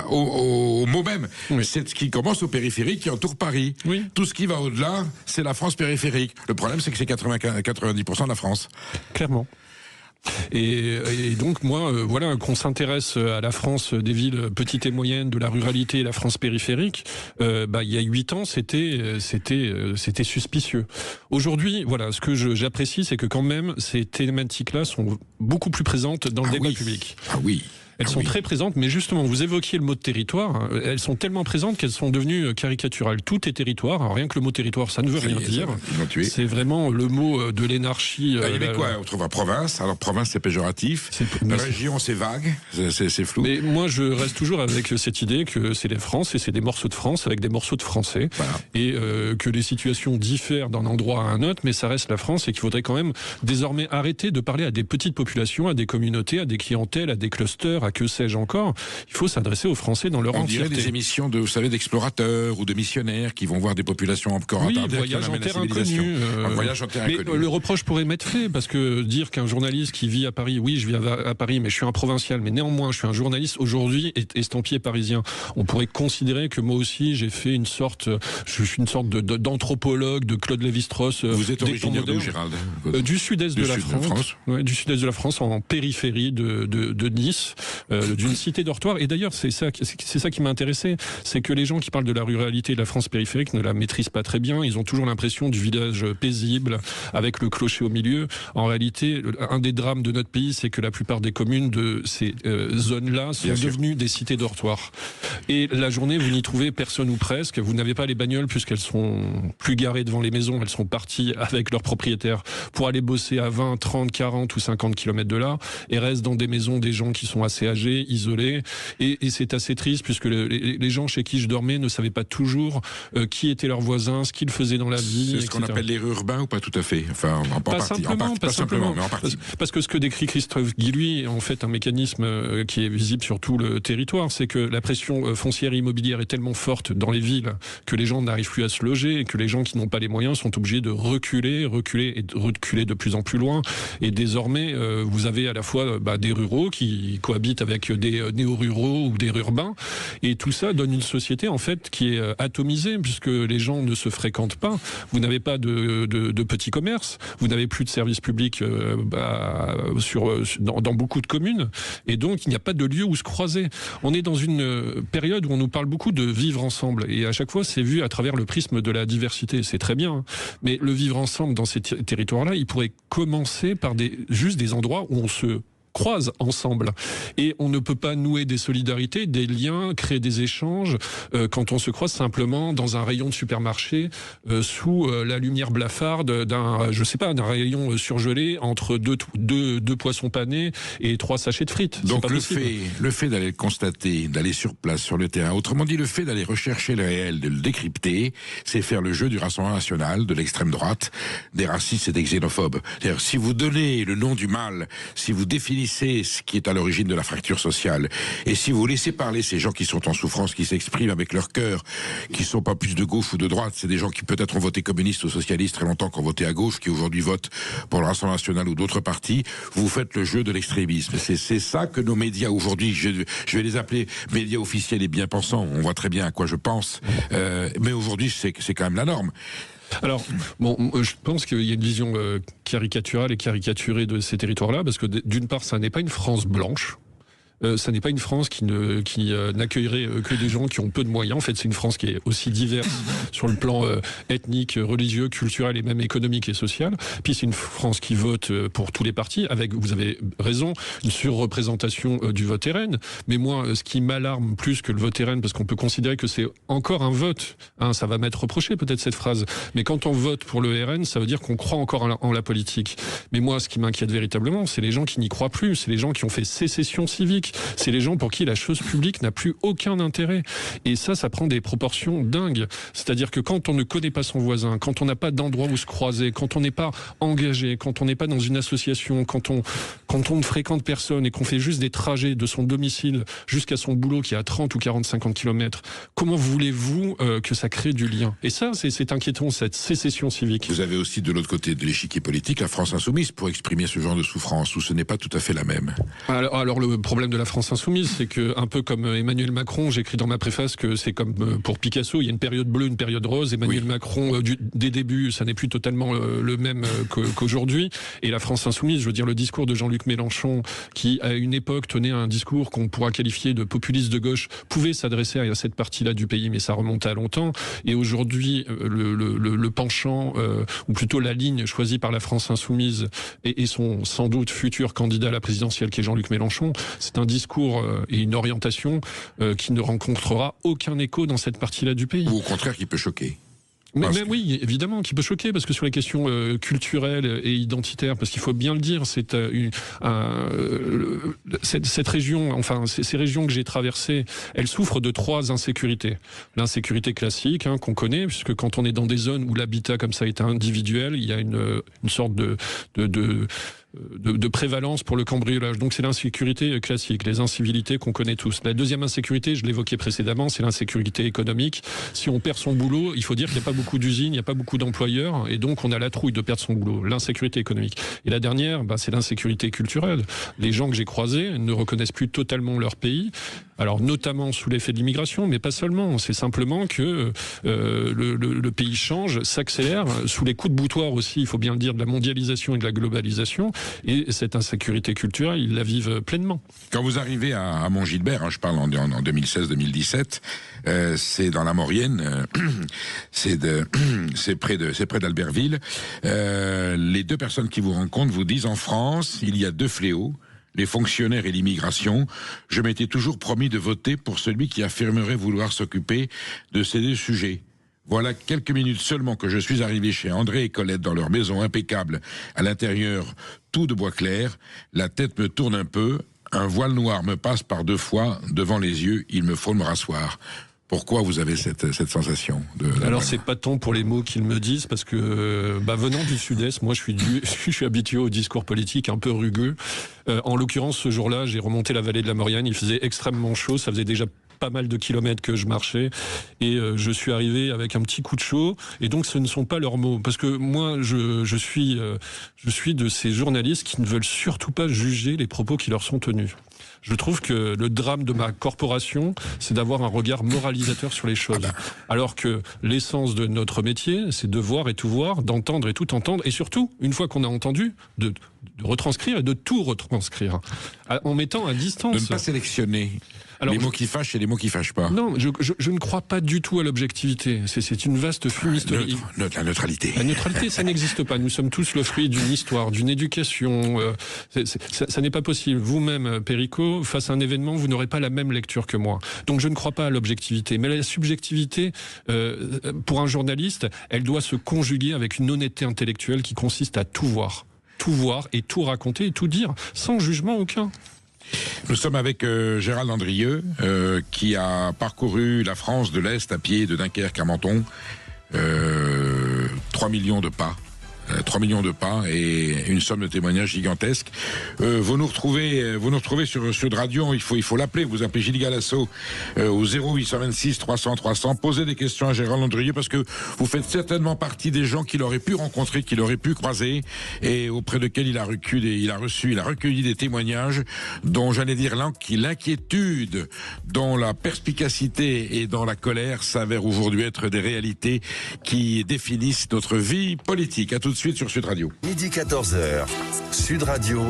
Speaker 5: au mot même.
Speaker 10: Oui.
Speaker 5: C'est ce qui commence au périphérique qui entoure Paris.
Speaker 10: Oui.
Speaker 5: Tout ce qui va au-delà, c'est la France périphérique. Le problème, c'est que c'est 90% de la France.
Speaker 10: Clairement. Et donc moi, voilà, qu'on s'intéresse à la France des villes petites et moyennes, de la ruralité et la France périphérique, il y a 8 ans, c'était suspicieux. Aujourd'hui, voilà, ce que j'apprécie, c'est que quand même ces thématiques-là sont beaucoup plus présentes dans le débat public.
Speaker 5: Ah oui.
Speaker 10: Elles sont très présentes, mais justement, vous évoquiez le mot de territoire, elles sont tellement présentes qu'elles sont devenues caricaturales. Tout est territoire, alors rien que le mot territoire, ça ne veut rien dire. C'est vraiment le mot de l'énarchie.
Speaker 5: Il y avait quoi? On trouve province, alors province c'est péjoratif, région c'est vague, c'est flou.
Speaker 10: Mais moi je reste toujours avec cette idée que c'est la France et c'est des morceaux de France avec des morceaux de français, voilà. Et que les situations diffèrent d'un endroit à un autre, mais ça reste la France et qu'il faudrait quand même désormais arrêter de parler à des petites populations, à des communautés, à des clientèles, à des clusters, à que sais-je encore. Il faut s'adresser aux Français dans leur entièreté. On dirait
Speaker 5: des émissions de, vous savez, d'explorateurs ou de missionnaires qui vont voir des populations encore
Speaker 10: attardées, voyage en terre inconnue.
Speaker 5: Voyage en terre inconnue.
Speaker 10: Le reproche pourrait m'être fait parce que dire qu'un journaliste qui vit à Paris, oui, je vis à Paris, mais je suis un provincial, mais néanmoins, je suis un journaliste aujourd'hui estampillé parisien. On pourrait considérer que moi aussi, je suis une sorte d'anthropologue, de Claude Lévi-Strauss.
Speaker 5: Vous êtes originaire d'où, Gérald?
Speaker 10: Du sud-est de la France. Ouais, du sud-est de la France, en périphérie de Nice. d'une cité dortoir. Et d'ailleurs, c'est ça qui m'a intéressé, c'est que les gens qui parlent de la ruralité de la France périphérique ne la maîtrisent pas très bien. Ils ont toujours l'impression du village paisible avec le clocher au milieu. En réalité, un des drames de notre pays, c'est que la plupart des communes de ces zones-là sont devenues des cités dortoirs. Et la journée, vous n'y trouvez personne ou presque. Vous n'avez pas les bagnoles puisqu'elles sont plus garées devant les maisons. Elles sont parties avec leurs propriétaires pour aller bosser à 20, 30, 40 ou 50 km de là et restent dans des maisons des gens qui sont assez âgés, isolés. Et c'est assez triste puisque les gens chez qui je dormais ne savaient pas toujours qui étaient leurs voisins, ce qu'ils faisaient dans la vie.
Speaker 5: C'est ce qu'on appelle les urbains ou pas tout à fait? Enfin,
Speaker 10: pas simplement,
Speaker 5: mais en partie.
Speaker 10: Parce que ce que décrit Christophe Guilluy est en fait un mécanisme qui est visible sur tout le territoire, c'est que la pression foncière et immobilière est tellement forte dans les villes que les gens n'arrivent plus à se loger et que les gens qui n'ont pas les moyens sont obligés de reculer de plus en plus loin. Et désormais, vous avez à la fois des ruraux qui cohabitent avec des néo-ruraux ou des urbains, et tout ça donne une société en fait qui est atomisée puisque les gens ne se fréquentent pas. Vous n'avez pas de petits commerces, vous n'avez plus de services publics dans beaucoup de communes, et donc il n'y a pas de lieu où se croiser. On est dans une période où on nous parle beaucoup de vivre ensemble, et à chaque fois c'est vu à travers le prisme de la diversité. C'est très bien, hein. Mais le vivre ensemble dans ces territoires-là, il pourrait commencer par juste des endroits où on se croisent ensemble. Et on ne peut pas nouer des solidarités, des liens, créer des échanges quand on se croise simplement dans un rayon de supermarché sous la lumière blafarde d'un rayon surgelé entre deux poissons panés et 3 sachets de frites.
Speaker 5: Donc le fait d'aller le constater, d'aller sur place, sur le terrain, autrement dit le fait d'aller rechercher le réel, de le décrypter, c'est faire le jeu du Rassemblement national, de l'extrême droite, des racistes et des xénophobes. C'est-à-dire, si vous donnez le nom du mal, si vous définissez ce qui est à l'origine de la fracture sociale, et si vous laissez parler ces gens qui sont en souffrance, qui s'expriment avec leur cœur, qui sont pas plus de gauche ou de droite, c'est des gens qui peut-être ont voté communiste ou socialiste très longtemps, qui ont voté à gauche, qui aujourd'hui votent pour le Rassemblement national ou d'autres partis, vous faites le jeu de l'extrémisme. C'est ça que nos médias aujourd'hui, je vais les appeler médias officiels et bien pensants, on voit très bien à quoi je pense, mais aujourd'hui c'est quand même la norme.
Speaker 10: Alors, je pense qu'il y a une vision caricaturale et caricaturée de ces territoires-là, parce que d'une part, ça n'est pas une France blanche. Ça n'est pas une France qui n'accueillerait que des gens qui ont peu de moyens. En fait, c'est une France qui est aussi diverse sur le plan ethnique, religieux, culturel et même économique et social. Puis c'est une France qui vote pour tous les partis, avec, vous avez raison, une surreprésentation du vote RN. Mais moi, ce qui m'alarme plus que le vote RN, parce qu'on peut considérer que c'est encore un vote, hein, ça va m'être reproché peut-être cette phrase, mais quand on vote pour le RN, ça veut dire qu'on croit encore en la politique. Mais moi, ce qui m'inquiète véritablement, c'est les gens qui n'y croient plus, c'est les gens qui ont fait sécession civique. C'est les gens pour qui la chose publique n'a plus aucun intérêt. Et ça prend des proportions dingues. C'est-à-dire que quand on ne connaît pas son voisin, quand on n'a pas d'endroit où se croiser, quand on n'est pas engagé, quand on n'est pas dans une association, quand on ne fréquente personne et qu'on fait juste des trajets de son domicile jusqu'à son boulot qui est à 30 ou 40, 50 km, comment voulez-vous que ça crée du lien? Et ça, c'est inquiétant, cette sécession civique.
Speaker 5: Vous avez aussi de l'autre côté de l'échiquier politique la France insoumise pour exprimer ce genre de souffrance, où ce n'est pas tout à fait la même.
Speaker 10: Alors le problème de la France insoumise, c'est que, un peu comme Emmanuel Macron, j'écris dans ma préface que c'est comme pour Picasso, il y a une période bleue, une période rose. Emmanuel Macron, des débuts, ça n'est plus totalement le même qu'aujourd'hui. Et la France insoumise, je veux dire, le discours de Jean-Luc Mélenchon, qui à une époque tenait un discours qu'on pourra qualifier de populiste de gauche, pouvait s'adresser à cette partie-là du pays, mais ça remonte à longtemps. Et aujourd'hui, le penchant, ou plutôt la ligne choisie par la France insoumise et son sans doute futur candidat à la présidentielle, qui est Jean-Luc Mélenchon, c'est un discours et une orientation qui ne rencontrera aucun écho dans cette partie-là du pays.
Speaker 5: Ou au contraire qui peut choquer.
Speaker 10: Mais oui, évidemment, qui peut choquer, parce que sur les questions culturelles et identitaires, parce qu'il faut bien le dire, cette région, enfin ces régions que j'ai traversées, elles souffrent de 3 insécurités. L'insécurité classique, hein, qu'on connaît, puisque quand on est dans des zones où l'habitat comme ça est individuel, il y a une sorte de prévalence pour le cambriolage. Donc c'est l'insécurité classique, les incivilités qu'on connaît tous. La deuxième insécurité, je l'évoquais précédemment, c'est l'insécurité économique. Si on perd son boulot, il faut dire qu'il n'y a pas beaucoup d'usines, il n'y a pas beaucoup d'employeurs, et donc on a la trouille de perdre son boulot. L'insécurité économique. Et la dernière, c'est l'insécurité culturelle. Les gens que j'ai croisés ne reconnaissent plus totalement leur pays. Alors notamment sous l'effet de l'immigration, mais pas seulement. C'est simplement que le pays change, s'accélère, sous les coups de boutoir aussi, il faut bien le dire, de la mondialisation et de la globalisation. Et cette insécurité culturelle, ils la vivent pleinement.
Speaker 5: Quand vous arrivez à Montgilbert, je parle en 2016-2017, c'est dans la Maurienne, c'est près d'Albertville. Les deux personnes qui vous rencontrent vous disent: en France, il y a deux fléaux, les fonctionnaires et l'immigration. Je m'étais toujours promis de voter pour celui qui affirmerait vouloir s'occuper de ces deux sujets. Voilà quelques minutes seulement que je suis arrivé chez André et Colette dans leur maison impeccable, à l'intérieur tout de bois clair. La tête me tourne un peu, un voile noir me passe par deux fois devant les yeux, il me faut me rasseoir. Pourquoi vous avez cette sensation
Speaker 10: Alors c'est pas tant pour les mots qu'ils me disent, parce que venant du Sud-Est, moi je suis habitué au discours politique un peu rugueux. En l'occurrence, ce jour-là, j'ai remonté la vallée de la Maurienne, il faisait extrêmement chaud, ça faisait déjà pas mal de kilomètres que je marchais, et je suis arrivé avec un petit coup de chaud, et donc ce ne sont pas leurs mots, parce que moi je suis de ces journalistes qui ne veulent surtout pas juger les propos qui leur sont tenus. Je trouve que le drame de ma corporation, c'est d'avoir un regard moralisateur sur les choses. Alors que l'essence de notre métier, c'est de voir et tout voir, d'entendre et tout entendre, et surtout, une fois qu'on a entendu, de retranscrire et de tout retranscrire, en mettant à distance.
Speaker 5: De ne pas sélectionner les mots qui fâchent et les mots qui fâchent pas.
Speaker 10: Non, je ne crois pas du tout à l'objectivité. C'est une vaste fumisterie.
Speaker 5: La neutralité.
Speaker 10: La neutralité, ça n'existe pas. Nous sommes tous le fruit d'une histoire, d'une éducation. Ça n'est pas possible. Vous-même, Perico, face à un événement, vous n'aurez pas la même lecture que moi. Donc je ne crois pas à l'objectivité. Mais la subjectivité, pour un journaliste, elle doit se conjuguer avec une honnêteté intellectuelle qui consiste à tout voir et tout raconter et tout dire, sans jugement aucun.
Speaker 5: Nous sommes avec Gérald Andrieux, qui a parcouru la France de l'Est à pied, de Dunkerque à Menton, 3 millions de pas. 3 millions de pas et une somme de témoignages gigantesque. Vous nous retrouvez sur Sud Radio. Il faut l'appeler. Vous appelez Gilles Galasso au 0826 300 300. Posez des questions à Gérald Andrieux, parce que vous faites certainement partie des gens qu'il aurait pu rencontrer, qu'il aurait pu croiser, et auprès desquels il a recueilli des témoignages dont, j'allais dire, l'inquiétude, dont la perspicacité et dont la colère s'avèrent aujourd'hui être des réalités qui définissent notre vie politique. À tout de suite sur Sud Radio.
Speaker 1: Midi 14h, Sud Radio,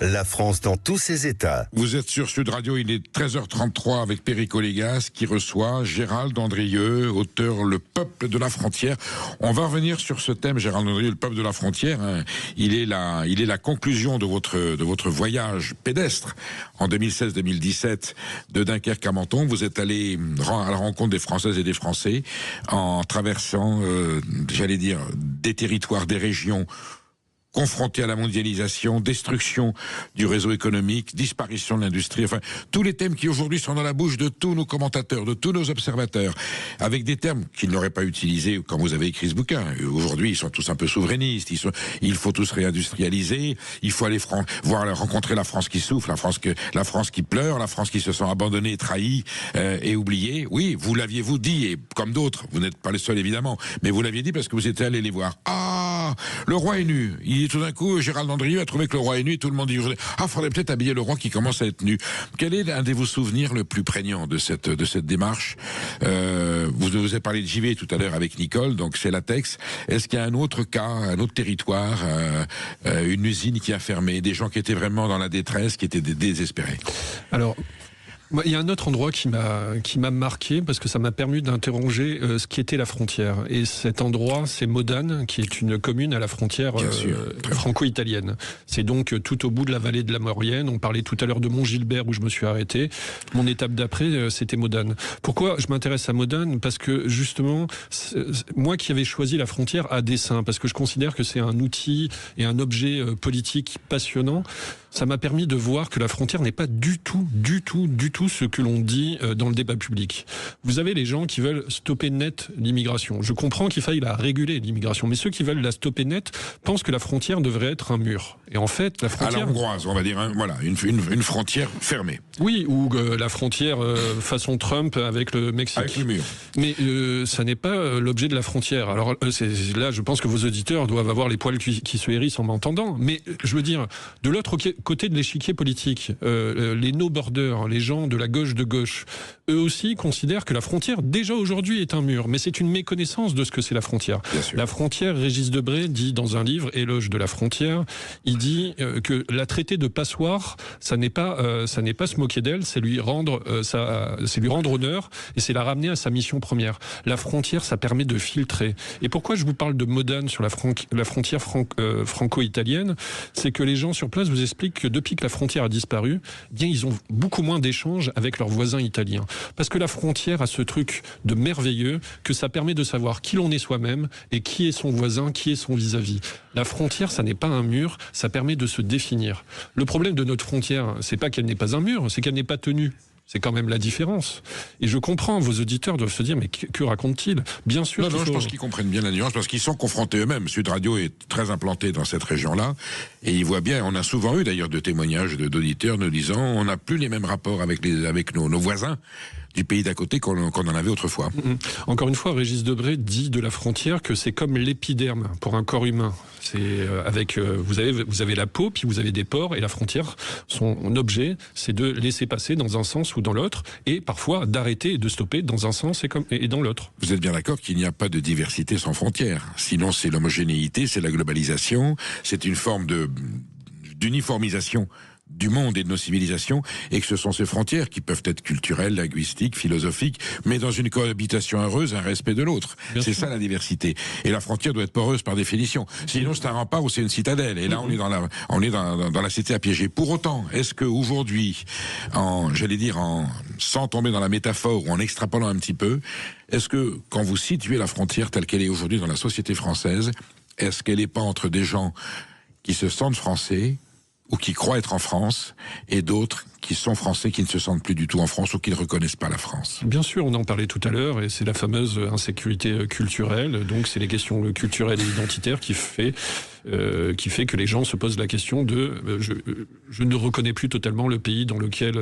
Speaker 1: la France dans tous ses états.
Speaker 5: Vous êtes sur Sud Radio, il est 13h33 avec Perico Légas qui reçoit Gérald Andrieux, auteur Le Peuple de la Frontière. On va revenir sur ce thème, Gérald Andrieux, Le Peuple de la Frontière. Il est la conclusion de votre voyage pédestre en 2016-2017 de Dunkerque à Menton. Vous êtes allé à la rencontre des Françaises et des Français en traversant, j'allais dire, des territoires, des régions confrontés à la mondialisation, destruction du réseau économique, disparition de l'industrie, enfin, tous les thèmes qui aujourd'hui sont dans la bouche de tous nos commentateurs, de tous nos observateurs, avec des termes qu'ils n'auraient pas utilisés quand vous avez écrit ce bouquin. Aujourd'hui, ils sont tous un peu souverainistes, il faut tous réindustrialiser, il faut aller rencontrer la France qui souffre, la France qui pleure, la France qui se sent abandonnée, trahie et oubliée. Oui, vous l'aviez-vous dit, et comme d'autres, vous n'êtes pas les seuls évidemment, mais vous l'aviez dit parce que vous étiez allé les voir. Ah, le roi est nu. Et tout d'un coup, Gérald Andrieux a trouvé que le roi est nu et tout le monde dit faudrait peut-être habiller le roi qui commence à être nu. Quel est l'un de vos souvenirs le plus prégnant de cette démarche? Vous avez parlé de JV tout à l'heure avec Nicole, donc c'est Latex. Est-ce qu'il y a un autre cas, un autre territoire, une usine qui a fermé, des gens qui étaient vraiment dans la détresse, qui étaient désespérés?
Speaker 10: Alors, il y a un autre endroit qui m'a marqué, parce que ça m'a permis d'interroger ce qui était la frontière. Et cet endroit, c'est Modane, qui est une commune à la frontière franco-italienne. C'est donc tout au bout de la vallée de la Maurienne. On parlait tout à l'heure de Montgilbert, où je me suis arrêté. Mon étape d'après, c'était Modane. Pourquoi je m'intéresse à Modane? Parce que justement, moi qui avais choisi la frontière à dessein, parce que je considère que c'est un outil et un objet politique passionnant, ça m'a permis de voir que la frontière n'est pas du tout ce que l'on dit dans le débat public. Vous avez les gens qui veulent stopper net l'immigration. Je comprends qu'il faille la réguler, l'immigration, mais ceux qui veulent la stopper net pensent que la frontière devrait être un mur. Et en fait, la frontière...
Speaker 5: À la hongroise, on va dire, hein, voilà, une frontière fermée.
Speaker 10: Oui, ou la frontière façon Trump avec le Mexique.
Speaker 5: Avec le mur.
Speaker 10: Mais ça n'est pas l'objet de la frontière. Alors là, je pense que vos auditeurs doivent avoir les poils qui se hérissent en m'entendant. Mais je veux dire, de l'autre côté de l'échiquier politique, les no-borders, les gens de la gauche de gauche, eux aussi considèrent que la frontière, déjà aujourd'hui, est un mur. Mais c'est une méconnaissance de ce que c'est la frontière. La frontière, Régis Debray dit dans un livre, Éloge de la frontière, il dit que la traiter de passoire, ça n'est pas se moquer d'elle, c'est lui rendre honneur et c'est la ramener à sa mission première. La frontière, ça permet de filtrer. Et pourquoi je vous parle de Modane sur la frontière franco-italienne, c'est que les gens sur place vous expliquent que depuis que la frontière a disparu, bien ils ont beaucoup moins d'échanges avec leurs voisins italiens. Parce que la frontière a ce truc de merveilleux que ça permet de savoir qui l'on est soi-même et qui est son voisin, qui est son vis-à-vis. La frontière, ça n'est pas un mur, ça permet de se définir. Le problème de notre frontière, c'est pas qu'elle n'est pas un mur, c'est qu'elle n'est pas tenue. C'est quand même la différence. Et je comprends, vos auditeurs doivent se dire, mais que racontent-ils? Bien sûr.
Speaker 5: Non, je pense qu'ils comprennent bien la nuance, parce qu'ils sont confrontés eux-mêmes. Sud Radio est très implanté dans cette région-là, et ils voient bien, on a souvent eu d'ailleurs de témoignages d'auditeurs nous disant, on n'a plus les mêmes rapports avec nos voisins du pays d'à côté qu'on en avait autrefois.
Speaker 10: Encore une fois, Régis Debray dit de la frontière que c'est comme l'épiderme pour un corps humain. C'est vous avez la peau, puis vous avez des pores, et la frontière, son objet, c'est de laisser passer dans un sens ou dans l'autre, et parfois d'arrêter et de stopper dans un sens et dans l'autre.
Speaker 5: Vous êtes bien d'accord qu'il n'y a pas de diversité sans frontières. Sinon, c'est l'homogénéité, c'est la globalisation, c'est une forme d'uniformisation du monde et de nos civilisations, et que ce sont ces frontières qui peuvent être culturelles, linguistiques, philosophiques, mais dans une cohabitation heureuse, un respect de l'autre. C'est ça la diversité. Et la frontière doit être poreuse par définition. Sinon, c'est un rempart ou c'est une citadelle. Et là, on est dans la cité à piéger. Pour autant, est-ce que aujourd'hui, sans tomber dans la métaphore ou en extrapolant un petit peu, est-ce que quand vous situez la frontière telle qu'elle est aujourd'hui dans la société française, est-ce qu'elle n'est pas entre des gens qui se sentent français, ou qui croient être en France, et d'autres qui sont français, qui ne se sentent plus du tout en France, ou qui ne reconnaissent pas la France?
Speaker 10: Bien sûr, on en parlait tout à l'heure, et c'est la fameuse insécurité culturelle, donc c'est les questions culturelles et identitaires qui fait que les gens se posent la question de je ne reconnais plus totalement le pays dans lequel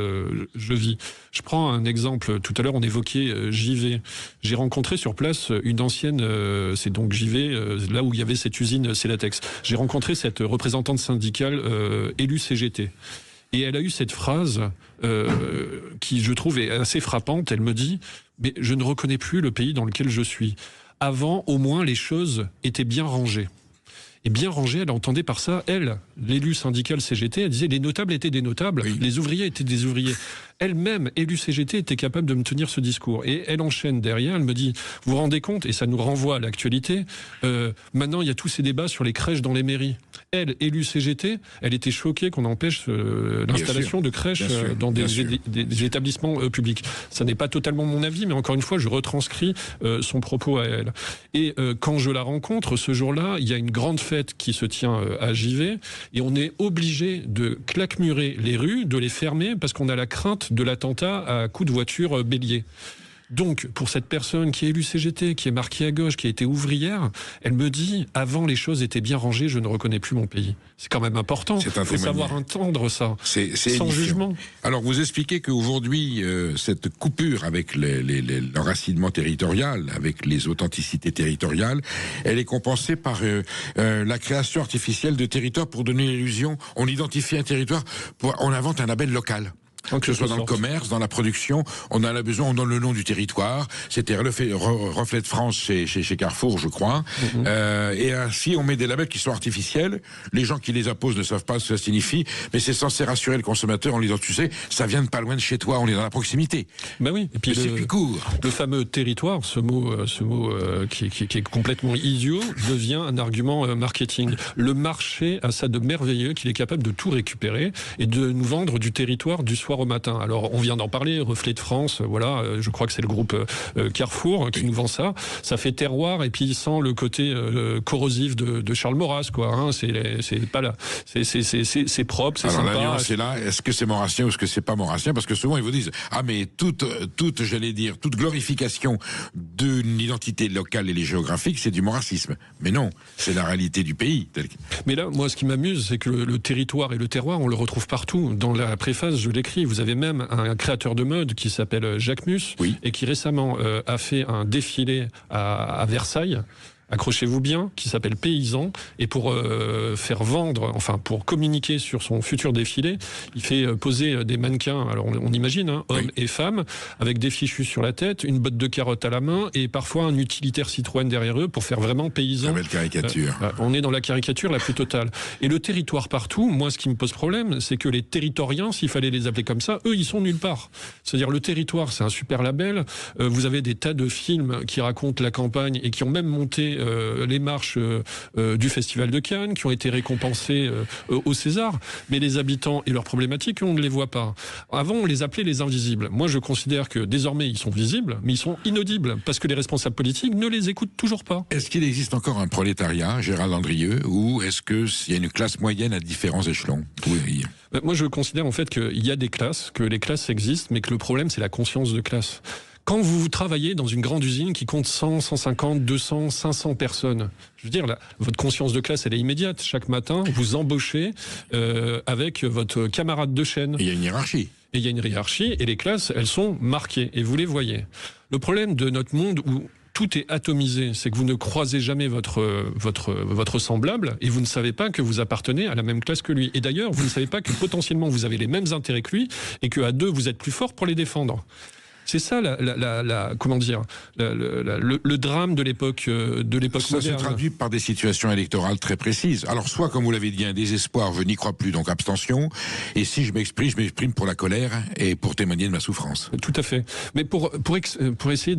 Speaker 10: je vis. Je prends un exemple, tout à l'heure on évoquait JV. J'ai rencontré sur place une ancienne, c'est donc JV, là où il y avait cette usine Celatex. J'ai rencontré cette représentante syndicale élue CGT. Et elle a eu cette phrase qui, je trouve, est assez frappante. Elle me dit « Mais je ne reconnais plus le pays dans lequel je suis. Avant, au moins, les choses étaient bien rangées. » Et bien rangées, elle entendait par ça, elle, l'élue syndicale CGT, elle disait « Les notables étaient des notables, les ouvriers étaient des ouvriers. » Elle-même, élue CGT, était capable de me tenir ce discours. Et elle enchaîne derrière, elle me dit, vous vous rendez compte, et ça nous renvoie à l'actualité, maintenant il y a tous ces débats sur les crèches dans les mairies. Elle, élue CGT, elle était choquée qu'on empêche l'installation de crèches dans des établissements publics. Ça n'est pas totalement mon avis, mais encore une fois, je retranscris son propos à elle. Et quand je la rencontre, ce jour-là, il y a une grande fête qui se tient à JV, et on est obligé de claquemurer les rues, de les fermer, parce qu'on a la crainte de l'attentat à coups de voiture bélier. Donc, pour cette personne qui est élue CGT, qui est marquée à gauche, qui a été ouvrière, elle me dit, avant les choses étaient bien rangées, je ne reconnais plus mon pays. C'est quand même important. Il faut savoir entendre ça, sans jugement.
Speaker 5: Alors, vous expliquez qu'aujourd'hui, cette coupure avec l'enracinement territorial, avec les authenticités territoriales, elle est compensée par la création artificielle de territoires pour donner l'illusion. On identifie un territoire, on invente un label local. Que ce soit dans le commerce, dans la production, on a besoin, on donne le nom du territoire. C'était Reflet de France chez Carrefour, je crois. Et ainsi, on met des labels qui sont artificiels. Les gens qui les apposent ne savent pas ce que ça signifie, mais c'est censé rassurer le consommateur en lui disant, tu sais, ça vient de pas loin de chez toi, on est dans la proximité.
Speaker 10: Ben oui. Et puis le circuit court. Le fameux territoire, ce mot qui est complètement idiot, devient un argument marketing. Le marché a ça de merveilleux qu'il est capable de tout récupérer et de nous vendre du territoire du soir au matin. Alors, on vient d'en parler, Reflet de France, voilà, je crois que c'est le groupe Carrefour qui nous vend ça. Ça fait terroir et puis sans le côté corrosif de Charles Maurras, quoi. Hein, c'est pas là. C'est propre, c'est sympa.
Speaker 5: Alors, la nuance, c'est là, est-ce que c'est maurassien ou est-ce que c'est pas maurassien? Parce que souvent, ils vous disent, ah, mais toute glorification d'une identité locale et géographique, c'est du maurassisme. Mais non, c'est la réalité du pays.
Speaker 10: Mais là, moi, ce qui m'amuse, c'est que le territoire et le terroir, on le retrouve partout. Dans la préface, je l'écris. Vous avez même un créateur de mode qui s'appelle Jacques Mus et qui récemment a fait un défilé à Versailles accrochez-vous bien, qui s'appelle Paysan, et pour faire vendre, enfin pour communiquer sur son futur défilé, il fait poser des mannequins, alors on imagine, hein, hommes et femmes, avec des fichus sur la tête, une botte de carottes à la main, et parfois un utilitaire Citroën derrière eux pour faire vraiment paysan.
Speaker 5: Belle caricature.
Speaker 10: On est dans la caricature la plus totale. Et le territoire partout, moi ce qui me pose problème, c'est que les territoriens, s'il fallait les appeler comme ça, eux ils sont nulle part. C'est-à-dire le territoire, c'est un super label. Vous avez des tas de films qui racontent la campagne et qui ont même monté les marches du Festival de Cannes, qui ont été récompensés au César. Mais les habitants et leurs problématiques, on ne les voit pas. Avant, on les appelait les invisibles. Moi, je considère que désormais, ils sont visibles, mais ils sont inaudibles, parce que les responsables politiques ne les écoutent toujours pas.
Speaker 5: Est-ce qu'il existe encore un prolétariat, Gérald Andrieux, ou est-ce qu'il y a une classe moyenne à différents échelons? Oui.
Speaker 10: Moi, je considère en fait qu'il y a des classes, que les classes existent, mais que le problème, c'est la conscience de classe. Quand vous travaillez dans une grande usine qui compte 100, 150, 200, 500 personnes, je veux dire, là, votre conscience de classe, elle est immédiate. Chaque matin, vous embauchez avec votre camarade de chaîne.
Speaker 5: Il y a une hiérarchie.
Speaker 10: Et il y a une hiérarchie, et les classes, elles sont marquées, et vous les voyez. Le problème de notre monde où tout est atomisé, c'est que vous ne croisez jamais votre semblable, et vous ne savez pas que vous appartenez à la même classe que lui. Et d'ailleurs, vous ne savez pas que potentiellement vous avez les mêmes intérêts que lui, et qu'à deux, vous êtes plus fort pour les défendre. C'est ça, comment dire, le drame de l'époque moderne.
Speaker 5: Ça se traduit par des situations électorales très précises. Alors, soit, comme vous l'avez dit, un désespoir, je n'y crois plus, donc abstention. Et si je m'exprime pour la colère et pour témoigner de ma souffrance.
Speaker 10: Tout à fait. Mais pour essayer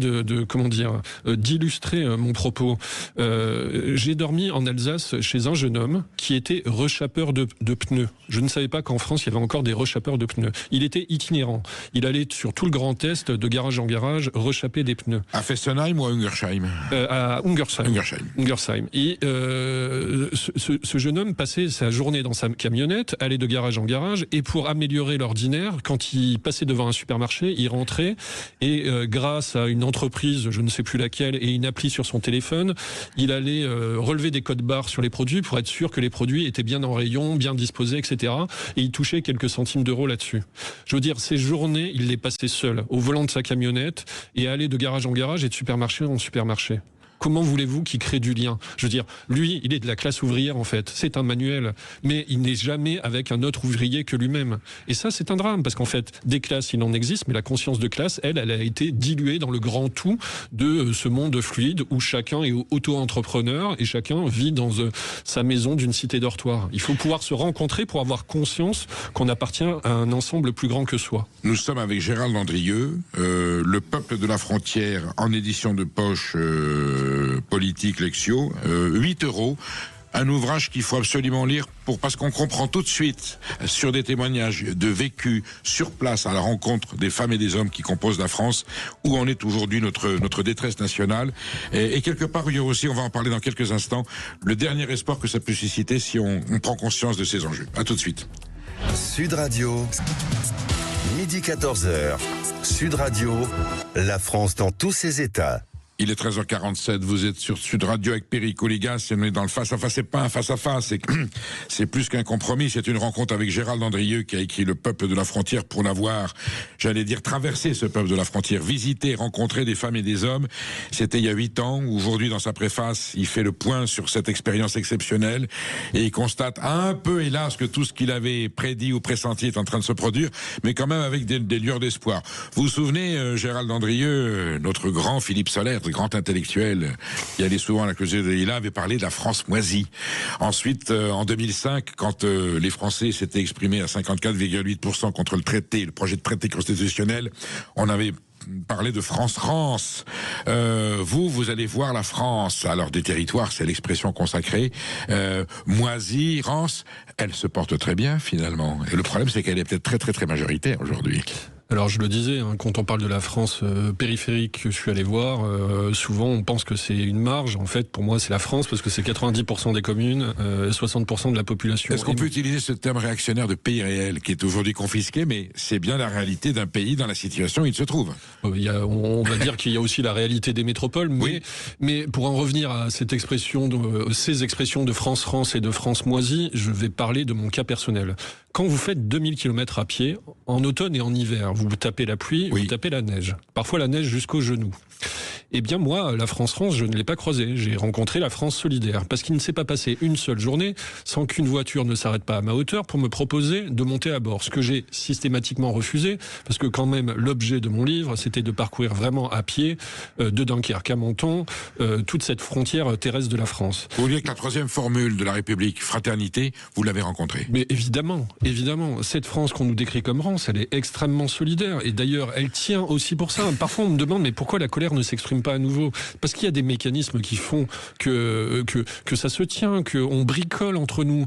Speaker 10: d'illustrer mon propos, j'ai dormi en Alsace chez un jeune homme qui était rechappeur de pneus. Je ne savais pas qu'en France, il y avait encore des rechappeurs de pneus. Il était itinérant. Il allait sur tout le Grand Est, de garage en garage, rechapper des pneus.
Speaker 5: À Fessenheim ou à Ungersheim?
Speaker 10: À Ungersheim. Et ce jeune homme passait sa journée dans sa camionnette, allait de garage en garage, et pour améliorer l'ordinaire, quand il passait devant un supermarché, il rentrait, et grâce à une entreprise, je ne sais plus laquelle, et une appli sur son téléphone, il allait relever des codes barres sur les produits pour être sûr que les produits étaient bien en rayon, bien disposés, etc. Et il touchait quelques centimes d'euros là-dessus. Je veux dire, ces journées, il les passait seul, au volant de sa camionnette, et aller de garage en garage et de supermarché en supermarché. Comment voulez-vous qu'il crée du lien? Je veux dire, lui, il est de la classe ouvrière en fait, c'est un manuel, mais il n'est jamais avec un autre ouvrier que lui-même. Et ça, c'est un drame, parce qu'en fait, des classes, il en existe, mais la conscience de classe, elle a été diluée dans le grand tout de ce monde fluide où chacun est auto-entrepreneur et chacun vit dans sa maison d'une cité dortoir. Il faut pouvoir se rencontrer pour avoir conscience qu'on appartient à un ensemble plus grand que soi.
Speaker 5: Nous sommes avec Gérald Andrieux, Le peuple de la frontière, en édition de poche politique Lexio, 8 €. Un ouvrage qu'il faut absolument lire parce qu'on comprend tout de suite, sur des témoignages de vécu sur place à la rencontre des femmes et des hommes qui composent la France, où en est aujourd'hui notre détresse nationale. Et quelque part, il y a aussi, on va en parler dans quelques instants, le dernier espoir que ça peut susciter si on prend conscience de ces enjeux. À tout de suite.
Speaker 1: Sud Radio, midi 14h. Sud Radio, la France dans tous ses états.
Speaker 5: Il est 13h47, vous êtes sur Sud Radio avec Perico Ligas, on est dans le face-à-face, c'est pas un face-à-face, c'est plus qu'un compromis, c'est une rencontre avec Gérald Andrieux qui a écrit Le peuple de la frontière pour l'avoir, j'allais dire traverser ce peuple de la frontière, visiter, rencontrer des femmes et des hommes. C'était il y a 8 ans, aujourd'hui dans sa préface, il fait le point sur cette expérience exceptionnelle et il constate un peu, hélas, que tout ce qu'il avait prédit ou pressenti est en train de se produire, mais quand même avec des lueurs d'espoir. Vous vous souvenez, Gérald Andrieux, notre grand Philippe Solers, grand intellectuel qui allait souvent à la closerie de Lila, avait parlé de la France moisie. Ensuite, en 2005, quand les Français s'étaient exprimés à 54,8% contre le projet de traité constitutionnel, on avait parlé de France-Rance. Vous allez voir la France. Alors, des territoires, c'est l'expression consacrée. Moisie, Rance, elle se porte très bien, finalement. Et le problème, c'est qu'elle est peut-être très, très, très majoritaire aujourd'hui.
Speaker 10: Alors je le disais, quand on parle de la France périphérique que je suis allé voir, souvent on pense que c'est une marge. En fait, pour moi, c'est la France parce que c'est 90% des communes, 60% de la population.
Speaker 5: Est-ce qu'on peut utiliser ce terme réactionnaire de pays réel qui est aujourd'hui confisqué, mais c'est bien la réalité d'un pays dans la situation où il se trouve?
Speaker 10: On va dire qu'il y a aussi la réalité des métropoles, mais pour en revenir à cette expression, ces expressions de France-Rance et de France moisie, je vais parler de mon cas personnel. Quand vous faites 2000 km à pied, en automne et en hiver, vous tapez la pluie, vous tapez la neige. Parfois la neige jusqu'aux genoux. Eh bien moi, la France, je ne l'ai pas croisée. J'ai rencontré la France solidaire, parce qu'il ne s'est pas passé une seule journée sans qu'une voiture ne s'arrête pas à ma hauteur pour me proposer de monter à bord. Ce que j'ai systématiquement refusé, parce que quand même l'objet de mon livre, c'était de parcourir vraiment à pied de Dunkerque à Menton, toute cette frontière terrestre de la France.
Speaker 5: Vous voulez que la troisième formule de la République, fraternité, vous l'avez rencontrée?
Speaker 10: Mais évidemment, cette France qu'on nous décrit comme France, elle est extrêmement solidaire, et d'ailleurs elle tient aussi pour ça. Parfois on me demande mais pourquoi la colère ne s'exprime pas à nouveau? Parce qu'il y a des mécanismes qui font que ça se tient, qu'on bricole entre nous.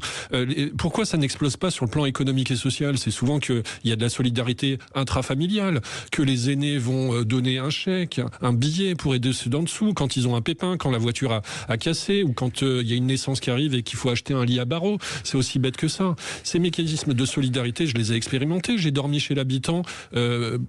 Speaker 10: Pourquoi ça n'explose pas sur le plan économique et social? C'est souvent qu'il y a de la solidarité intrafamiliale, que les aînés vont donner un chèque, un billet pour aider ceux d'en dessous quand ils ont un pépin, quand la voiture a cassé, ou quand il y a une naissance qui arrive et qu'il faut acheter un lit à barreaux. C'est aussi bête que ça. Ces mécanismes de solidarité, je les ai expérimentés. J'ai dormi chez l'habitant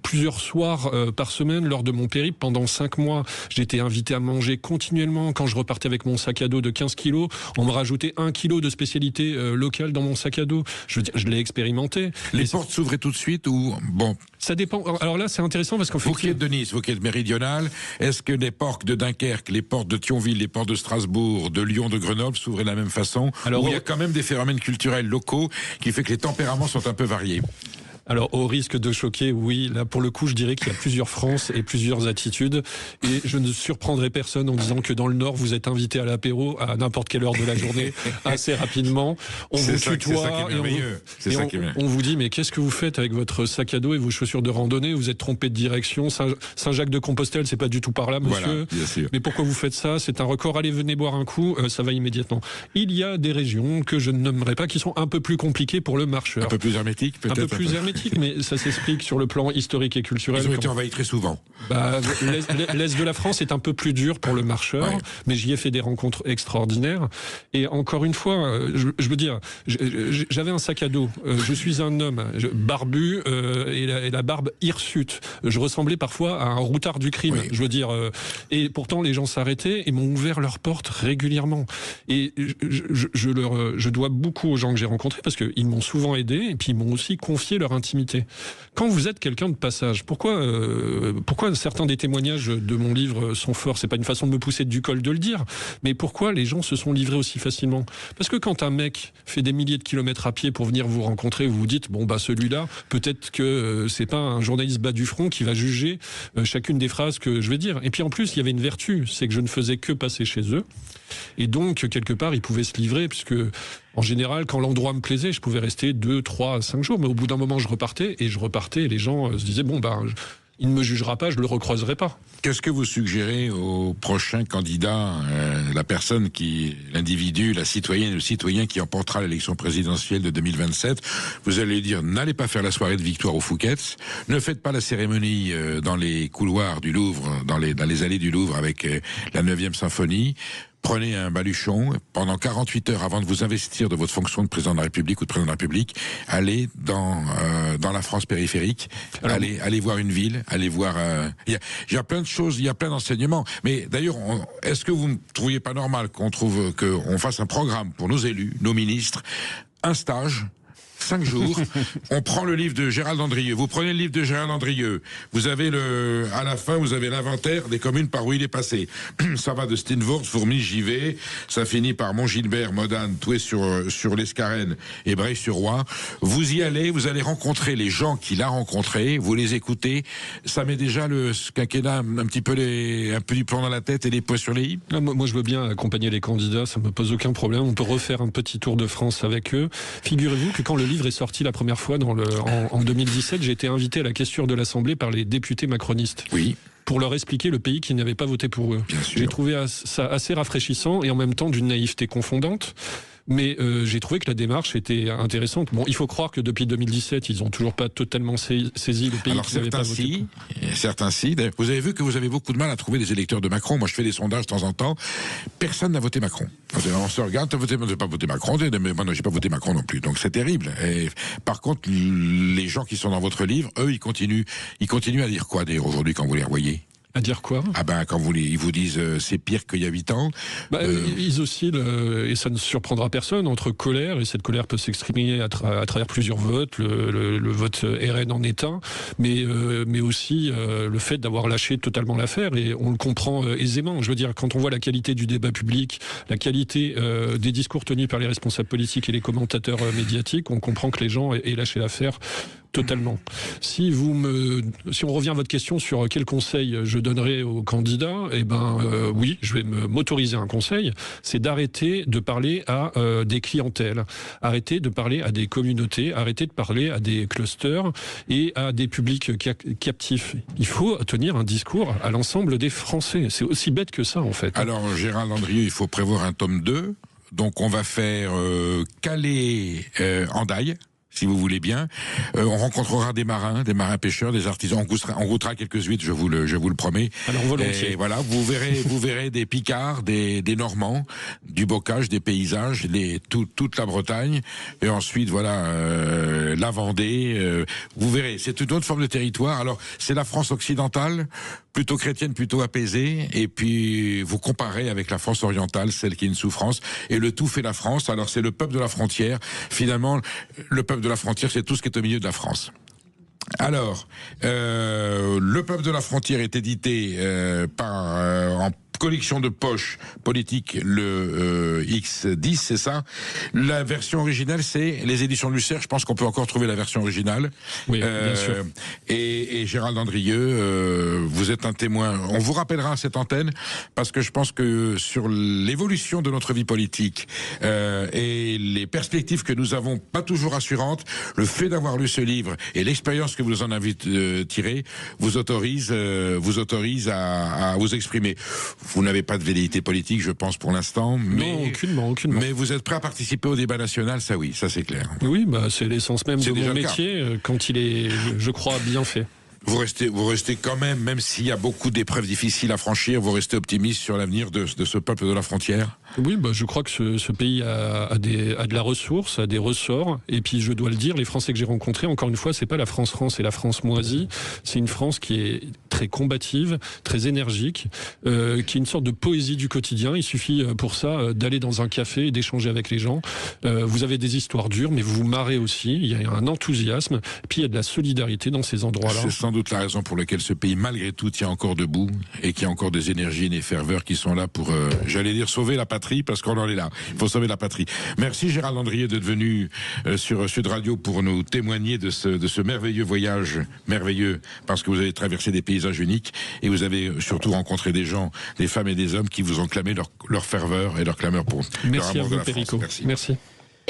Speaker 10: plusieurs soirs par semaine lors de mon périple pendant 5 mois. J'étais invité à manger continuellement. Quand je repartais avec mon sac à dos de 15 kilos, on me rajoutait 1 kilo de spécialité locale dans mon sac à dos. Je l'ai expérimenté.
Speaker 5: Les portes s'ouvraient tout de suite ou bon?
Speaker 10: Ça dépend. Alors là, c'est intéressant parce qu'en fait...
Speaker 5: Vous qui êtes de Nice, vous qui êtes méridional, est-ce que les portes de Dunkerque, les portes de Thionville, les portes de Strasbourg, de Lyon, de Grenoble s'ouvraient de la même façon? Alors, où il y a quand même des phénomènes culturels locaux qui fait que les tempéraments sont un peu variés?
Speaker 10: Alors, au risque de choquer, oui, là, pour le coup, je dirais qu'il y a plusieurs France et plusieurs attitudes. Et je ne surprendrai personne en disant que dans le Nord, vous êtes invité à l'apéro à n'importe quelle heure de la journée, assez rapidement. On vous tutoie et on vous dit, mais qu'est-ce que vous faites avec votre sac à dos et vos chaussures de randonnée? Vous êtes trompé de direction. Saint-Jacques-de-Compostelle, c'est pas du tout par là, monsieur.
Speaker 5: Voilà, bien sûr.
Speaker 10: Mais pourquoi vous faites ça? C'est un record. Allez, venez boire un coup. Ça va immédiatement. Il y a des régions que je ne nommerai pas qui sont un peu plus compliquées pour le marcheur.
Speaker 5: Un peu plus hermétiques, peut-être?
Speaker 10: Un peu plus hermétiques. Mais ça s'explique sur le plan historique et culturel.
Speaker 5: Ils ont été envahis très souvent.
Speaker 10: L'Est de la France est un peu plus dur pour le marcheur, mais j'y ai fait des rencontres extraordinaires. Et encore une fois, je veux dire, j'avais un sac à dos. Je suis un homme barbu et la barbe hirsute. Je ressemblais parfois à un routard du crime. Je veux dire, et pourtant les gens s'arrêtaient et m'ont ouvert leurs portes régulièrement. Et je dois beaucoup aux gens que j'ai rencontrés parce qu'ils m'ont souvent aidé et puis ils m'ont aussi confié leur intimité. Quand vous êtes quelqu'un de passage, pourquoi certains des témoignages de mon livre sont forts? C'est pas une façon de me pousser du col de le dire, mais pourquoi les gens se sont livrés aussi facilement? Parce que quand un mec fait des milliers de kilomètres à pied pour venir vous rencontrer, vous vous dites, bon bah celui-là, peut-être que c'est pas un journaliste bas du front qui va juger chacune des phrases que je vais dire. Et puis en plus, il y avait une vertu, c'est que je ne faisais que passer chez eux. Et donc, quelque part, ils pouvaient se livrer, puisque, en général, quand l'endroit me plaisait, je pouvais rester 2, 3, 5 jours. Mais au bout d'un moment, je repartais, et les gens se disaient, bon, bah, il ne me jugera pas, je le recroiserai pas.
Speaker 5: Qu'est-ce que vous suggérez au prochain candidat, l'individu, la citoyenne et le citoyen qui emportera l'élection présidentielle de 2027? Vous allez lui dire, n'allez pas faire la soirée de victoire au Fouquet's, ne faites pas la cérémonie dans les couloirs du Louvre, dans les allées du Louvre avec la 9e symphonie. Prenez un baluchon, pendant 48 heures avant de vous investir de votre fonction de président de la République ou de président de la République, allez dans la France périphérique, allez voir une ville, allez voir... Il y a plein de choses, il y a plein d'enseignements. Mais d'ailleurs, est-ce que vous ne trouviez pas normal qu'on fasse un programme pour nos élus, nos ministres, un stage 5 jours, on prend le livre de Gérald Andrieux. Vous prenez le livre de Gérald Andrieux. Vous avez à la fin, vous avez l'inventaire des communes par où il est passé. Ça va de Steenvoort, Fourmies, Givet. Ça finit par Montgilbert, Modane, Toué sur l'Escarène et Breil-sur-Roi. Vous y allez, vous allez rencontrer les gens qu'il a rencontrés. Vous les écoutez. Ça met déjà le quinquennat un peu du plomb dans la tête et les points sur les i.
Speaker 10: Moi, je veux bien accompagner les candidats. Ça me pose aucun problème. On peut refaire un petit tour de France avec eux. Figurez-vous que quand le livre est sorti la première fois en 2017, j'ai été invité à la caissure de l'Assemblée par les députés macronistes.
Speaker 5: Oui.
Speaker 10: Pour leur expliquer le pays qui n'avait pas voté pour eux. J'ai trouvé ça assez rafraîchissant et en même temps d'une naïveté confondante. Mais j'ai trouvé que la démarche était intéressante. Bon, il faut croire que depuis 2017, ils n'ont toujours pas totalement saisi le pays qui n'avait pas voté.
Speaker 5: Certains si. Vous avez vu que vous avez beaucoup de mal à trouver des électeurs de Macron. Moi, je fais des sondages de temps en temps. Personne n'a voté Macron. On se regarde, tu n'as pas voté Macron. Moi, non, j'ai pas voté Macron non plus. Donc c'est terrible. Et, par contre, les gens qui sont dans votre livre, eux, ils continuent à dire quoi d'ailleurs aujourd'hui quand vous les revoyez?
Speaker 10: À dire quoi?
Speaker 5: Ah ben, quand ils vous disent c'est pire qu'il y a 8 ans.
Speaker 10: Ils oscillent, et ça ne surprendra personne, entre colère, et cette colère peut s'exprimer à travers plusieurs votes, le vote RN en est un, mais aussi le fait d'avoir lâché totalement l'affaire, et on le comprend aisément. Je veux dire, quand on voit la qualité du débat public, la qualité des discours tenus par les responsables politiques et les commentateurs médiatiques, on comprend que les gens aient lâché l'affaire totalement. Si on revient à votre question sur quel conseil je donnerais aux candidats, oui, je vais m'autoriser un conseil, c'est d'arrêter de parler à des clientèles, arrêter de parler à des communautés, arrêter de parler à des clusters et à des publics captifs. Il faut tenir un discours à l'ensemble des Français. C'est aussi bête que ça, en fait.
Speaker 5: Alors, Gérald Andrieux, il faut prévoir un tome 2. Donc, on va faire Calais-Hendaye. Si vous voulez bien, on rencontrera des marins pêcheurs, des artisans. On goûtera quelques huîtres, je vous le promets.
Speaker 10: Alors volontiers.
Speaker 5: Et voilà, vous verrez des Picards, des Normands, du bocage, des paysages, toute la Bretagne, et ensuite voilà la Vendée. Vous verrez, c'est une autre forme de territoire. Alors c'est la France occidentale, plutôt chrétienne, plutôt apaisée, et puis vous comparez avec la France orientale, celle qui est une souffrance, et le tout fait la France. Alors c'est le peuple de la frontière. Finalement, le peuple de la frontière, c'est tout ce qui est au milieu de la France. Alors, le peuple de la frontière est édité en collection de poche politique, le X10, c'est ça. La version originale, c'est les éditions du Cerf. Je pense qu'on peut encore trouver la version originale.
Speaker 10: Oui, bien sûr.
Speaker 5: Et Gérald Andrieux, vous êtes un témoin. On vous rappellera à cette antenne, parce que je pense que sur l'évolution de notre vie politique et les perspectives que nous avons pas toujours assurantes, le fait d'avoir lu ce livre et l'expérience que vous en avez tirée vous autorise à vous exprimer. Vous n'avez pas de velléité politique, je pense, pour l'instant.
Speaker 10: Non, aucunement.
Speaker 5: Mais vous êtes prêt à participer au débat national, ça oui, ça c'est clair.
Speaker 10: Oui, c'est l'essence même de mon métier, quand il est, je crois, bien fait.
Speaker 5: Vous restez quand même s'il y a beaucoup d'épreuves difficiles à franchir, vous restez optimiste sur l'avenir de ce peuple de la frontière?
Speaker 10: Oui, je crois que ce pays a de la ressource, a des ressorts. Et puis, je dois le dire, les Français que j'ai rencontrés, encore une fois, c'est pas la France, c'est la France moisie. C'est une France qui est très combative, très énergique, qui est une sorte de poésie du quotidien. Il suffit pour ça d'aller dans un café et d'échanger avec les gens. Vous avez des histoires dures, mais vous vous marrez aussi. Il y a un enthousiasme. Puis, il y a de la solidarité dans ces endroits-là.
Speaker 5: C'est sans doute la raison pour laquelle ce pays, malgré tout, tient encore debout et qui a encore des énergies et des ferveurs qui sont là pour, j'allais dire, sauver la patrie, parce qu'on en est là. Il faut sauver la patrie. Merci Gérald Andrieux d'être venu sur Sud Radio pour nous témoigner de ce merveilleux voyage, merveilleux, parce que vous avez traversé des paysages uniques et vous avez surtout rencontré des gens, des femmes et des hommes qui vous ont clamé leur ferveur et leur clameur pour
Speaker 10: Merci
Speaker 5: leur amour
Speaker 10: à vous,
Speaker 5: de la
Speaker 10: Perico.
Speaker 5: France.
Speaker 10: Merci.